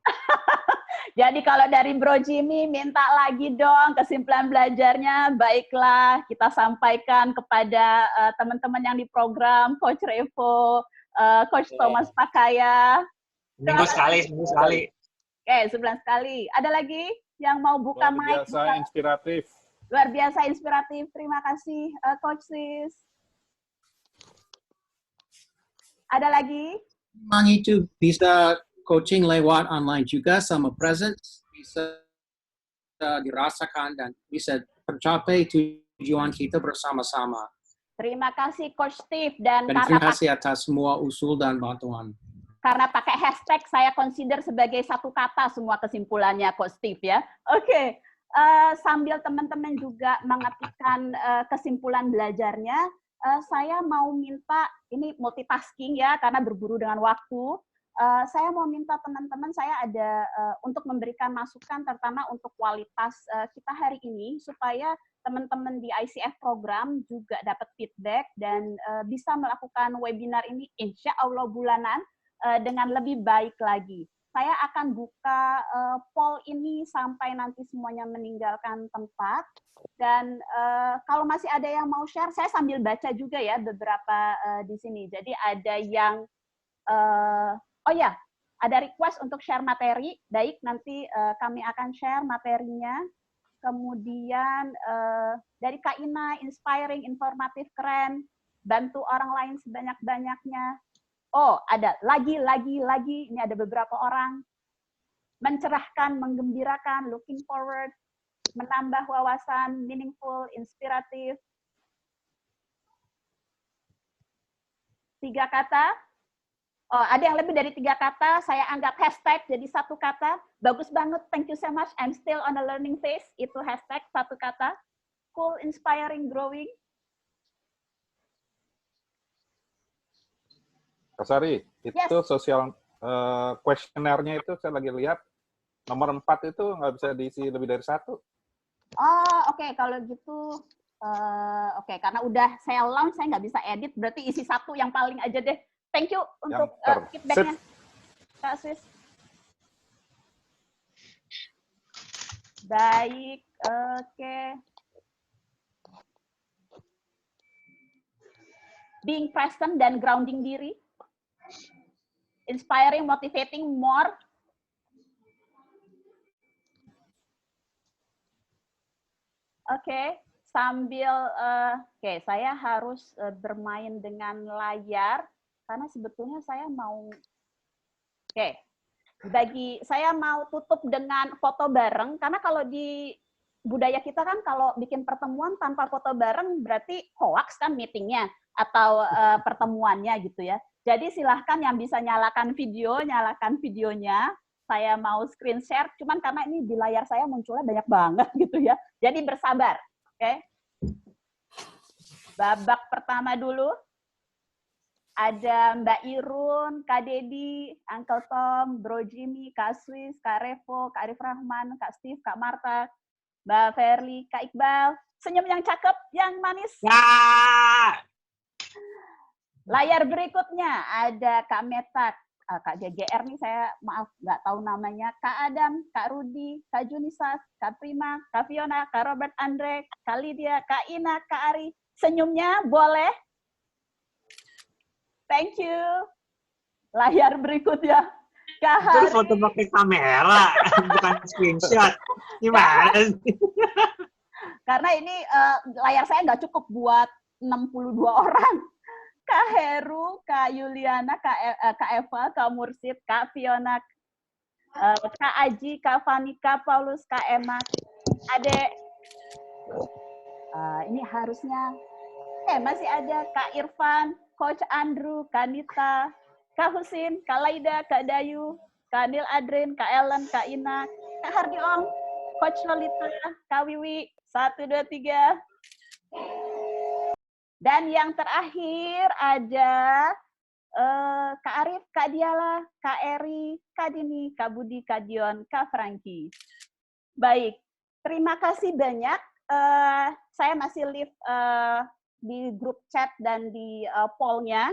Jadi kalau dari Bro Jimmy, minta lagi dong kesimpulan belajarnya. Baiklah, kita sampaikan kepada teman-teman yang di program, Coach Revo, Coach Thomas Pakaya. Seminggu sekali. Oke, 11 kali. Ada lagi yang mau buka mic? Luar biasa inspiratif. Luar biasa inspiratif. Terima kasih, Coach Sis. Ada lagi? Memang itu bisa coaching lewat online juga sama presence, bisa dirasakan dan bisa tercapai tujuan kita bersama-sama. Terima kasih Coach Steve, dan Dan terima kasih atas semua usul dan bantuan. Karena pakai hashtag, saya consider sebagai satu kata semua kesimpulannya Coach Steve ya. Oke. Sambil teman-teman juga mengetikkan kesimpulan belajarnya, saya mau minta, ini multitasking ya, karena berburu dengan waktu, saya mau minta teman-teman, saya ada untuk memberikan masukan, terutama untuk kualitas kita hari ini, supaya teman-teman di ICF program juga dapat feedback, dan bisa melakukan webinar ini insya Allah bulanan dengan lebih baik lagi. Saya akan buka poll ini sampai nanti semuanya meninggalkan tempat. Dan kalau masih ada yang mau share, saya sambil baca juga ya beberapa di sini. Jadi ada yang, oh ya, ada request untuk share materi. Baik, nanti kami akan share materinya. Kemudian dari Kak Ina, inspiring, informatif, keren, bantu orang lain sebanyak-banyaknya. Oh, ada lagi, ini ada beberapa orang. Mencerahkan, menggembirakan, looking forward, menambah wawasan, meaningful, inspiratif. 3 kata. Oh, ada yang lebih dari 3 kata, saya anggap hashtag jadi 1 kata. Bagus banget, thank you so much, I'm still on the learning phase. Itu hashtag 1 kata. Cool, inspiring, growing. Kak Sari, itu sosial kuesionernya itu saya lagi lihat, nomor 4 itu nggak bisa diisi lebih dari 1. Oh, oke. Kalau gitu, oke. Karena udah saya launch, saya nggak bisa edit, berarti isi 1 yang paling aja deh. Thank you untuk feedback-nya, Kak Swiss. Baik, oke. Being present dan grounding diri. Inspiring, motivating, more. Oke, sambil, oke, saya harus bermain dengan layar, karena sebetulnya saya mau, oke, saya mau tutup dengan foto bareng, karena kalau di budaya kita kan kalau bikin pertemuan tanpa foto bareng berarti hoax kan meetingnya, atau pertemuannya gitu ya. Jadi silahkan yang bisa nyalakan videonya. Saya mau screen share, cuman karena ini di layar saya munculnya banyak banget gitu ya. Jadi bersabar, oke? Babak pertama dulu. Ada Mbak Irun, Kak Dedi, Uncle Tom, Bro Jimmy, Kak Swiss, Kak Revo, Kak Arif Rahman, Kak Steve, Kak Marta, Mbak Verly, Kak Iqbal. Senyum yang cakep, yang manis. Ya! Layar berikutnya ada Kak Meta, Kak GGR nih saya maaf nggak tahu namanya, Kak Adam, Kak Rudi, Kak Junisas, Kak Prima, Kak Fiona, Kak Robert Andre, Kak Lydia, Kak Ina, Kak Ari. Senyumnya boleh? Thank you. Layar berikutnya. Kak Hari. Itu foto pakai kamera, bukan screenshot. Gimana sih? Karena ini layar saya nggak cukup buat 62 orang. Kak Heru, Kak Yuliana, Kak Eva, Kak Mursid, Kak Fiona, Kak Aji, Kak Fani, Kak Paulus, Kak Emma, Adek. Ini harusnya, masih ada Kak Irfan, Coach Andrew, Kak Nita, Kak Husin, Kak Laida, Kak Dayu, Kak Nil Adrin, Kak Ellen, Kak Ina, Kak Hardiong, Coach Lolita, Kak Wiwi, 1, 2, 3. Dan yang terakhir ada Kak Arif, Kak Diala, Kak Eri, Kak Dini, Kak Budi, Kak Dion, Kak Franky. Baik, terima kasih banyak. Saya masih live di grup chat dan di poll-nya.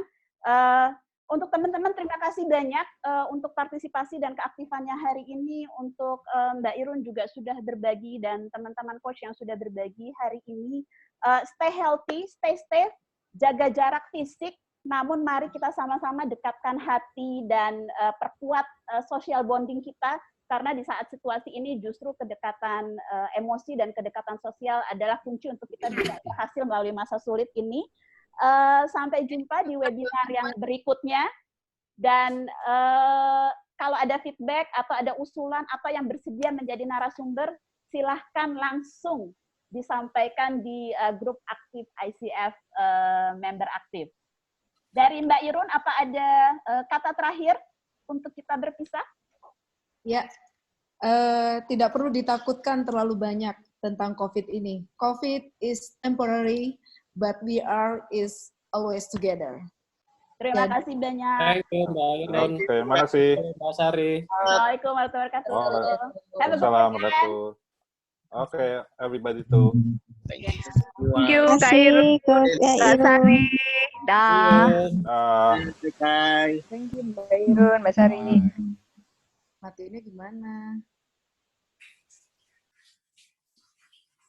Untuk teman-teman, terima kasih banyak untuk partisipasi dan keaktifannya hari ini. Untuk Mbak Irun juga sudah berbagi, dan teman-teman coach yang sudah berbagi hari ini. Stay healthy, stay safe, jaga jarak fisik, namun mari kita sama-sama dekatkan hati dan perkuat social bonding kita, karena di saat situasi ini justru kedekatan emosi dan kedekatan sosial adalah kunci untuk kita bisa berhasil melalui masa sulit ini. Sampai jumpa di webinar yang berikutnya, dan kalau ada feedback atau ada usulan atau yang bersedia menjadi narasumber, silahkan langsung disampaikan di grup aktif ICF member aktif. Dari Mbak Irun, apa ada kata terakhir untuk kita berpisah? Ya, tidak perlu ditakutkan terlalu banyak tentang COVID ini. COVID is temporary, but we are is always together. Terima kasih banyak. Thank you, Mbak Irun. Terima kasih. Mbak Sari. Assalamualaikum warahmatullahi wabarakatuh. Have a good Waalaikumsalam weekend. warahmatullahi. Oke, everybody too. Thank you, Kak Irun. Kak Sari. Dah. Bye. Thank you, Mbak Irun, Mbak Sari. Matinya gimana?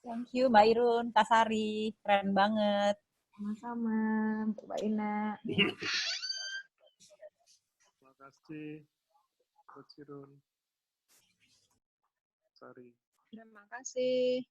Thank you, Mbak Irun, Kak Sari. Keren banget. Sama-sama, Mbak Ina. Terima kasih, Coach Irun. Sari. Terima kasih.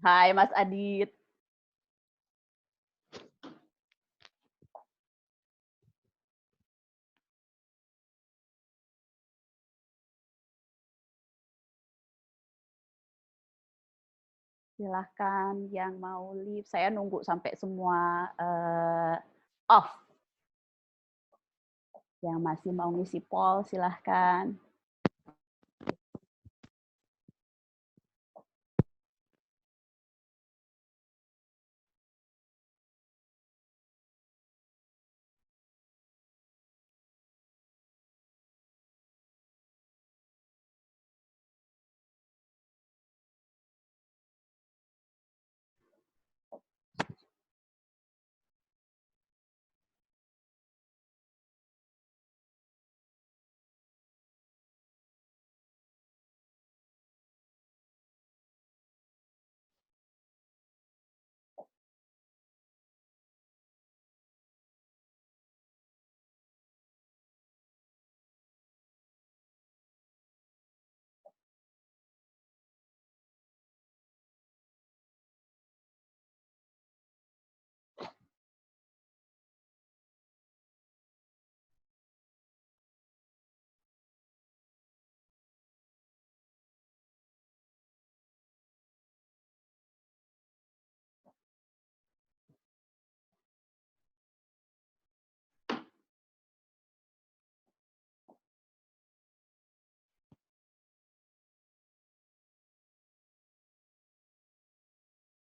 Hai Mas Adit. Silahkan yang mau live. Saya nunggu sampai semua off. Yang masih mau ngisi poll, silahkan.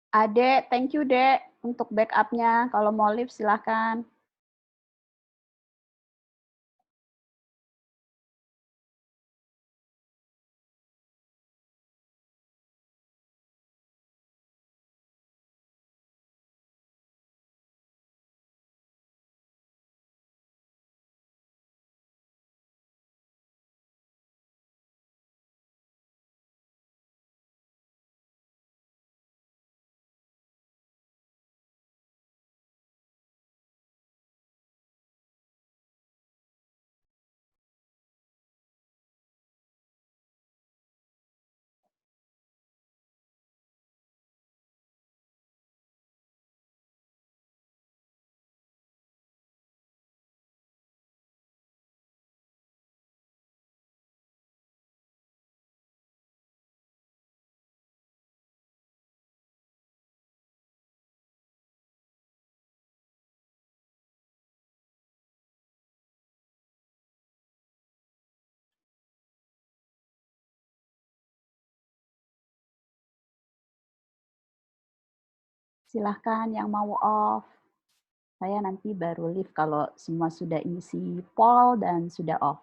Adek, thank you Dek untuk backup-nya. Kalau mau live silahkan. Silahkan yang mau off. Saya nanti baru leave kalau semua sudah isi poll dan sudah off.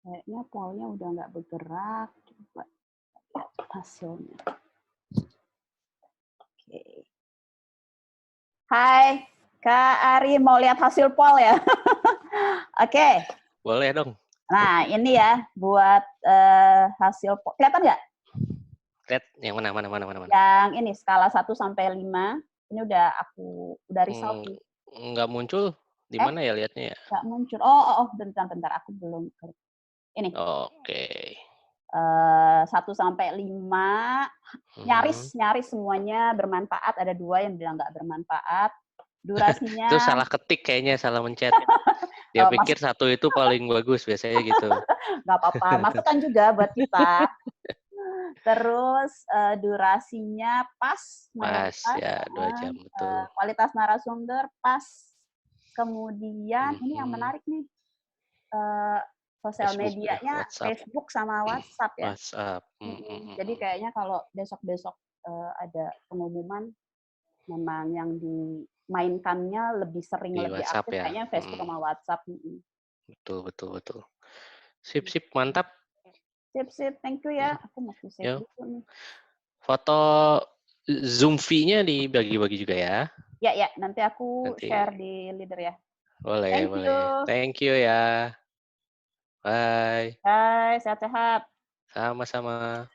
Kayaknya pollnya udah nggak bergerak. Coba lihat hasilnya. Oke. Hai, Kak Ari mau lihat hasil poll ya? Oke. Boleh dong. Nah, ini ya buat hasil poll. Kelihatan nggak? Lihat yang mana. Yang ini skala 1 sampai 5. Ini udah result nih. Nggak muncul. Di mana ya lihatnya ya? Nggak muncul. Oh, bentar. Aku belum. Ini. Oke. 1 sampai 5. Nyaris semuanya bermanfaat. Ada 2 yang bilang nggak bermanfaat. Durasinya. Itu salah ketik kayaknya, salah mencet. Dia pikir 1 itu paling bagus biasanya gitu. Nggak apa-apa. Masukan juga buat kita. Terus durasinya pas. Pas ya, 2 jam betul. Kualitas narasumber pas. Kemudian ini yang menarik nih. Sosial medianya Facebook sama WhatsApp ya. WhatsApp. Jadi kayaknya kalau besok-besok ada pengumuman, memang yang dimainkannya lebih sering, Di lebih WhatsApp aktif ya. kayaknya Facebook sama WhatsApp. Betul. Sip, mantap. Sip, thank you ya. Aku masih save dulu nih. Foto Zoom fee-nya dibagi-bagi juga ya. Ya, nanti aku share di leader ya. Boleh. Thank you ya. Bye. Bye, sehat-sehat. Sama-sama.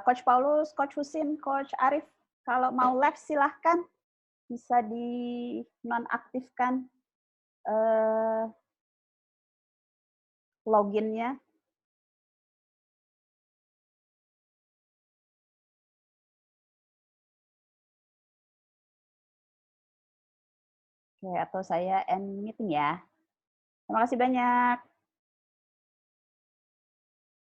Coach Paulus, Coach Husin, Coach Arif, kalau mau live silahkan, bisa di nonaktifkan loginnya. Oke, atau saya end meeting ya. Terima kasih banyak.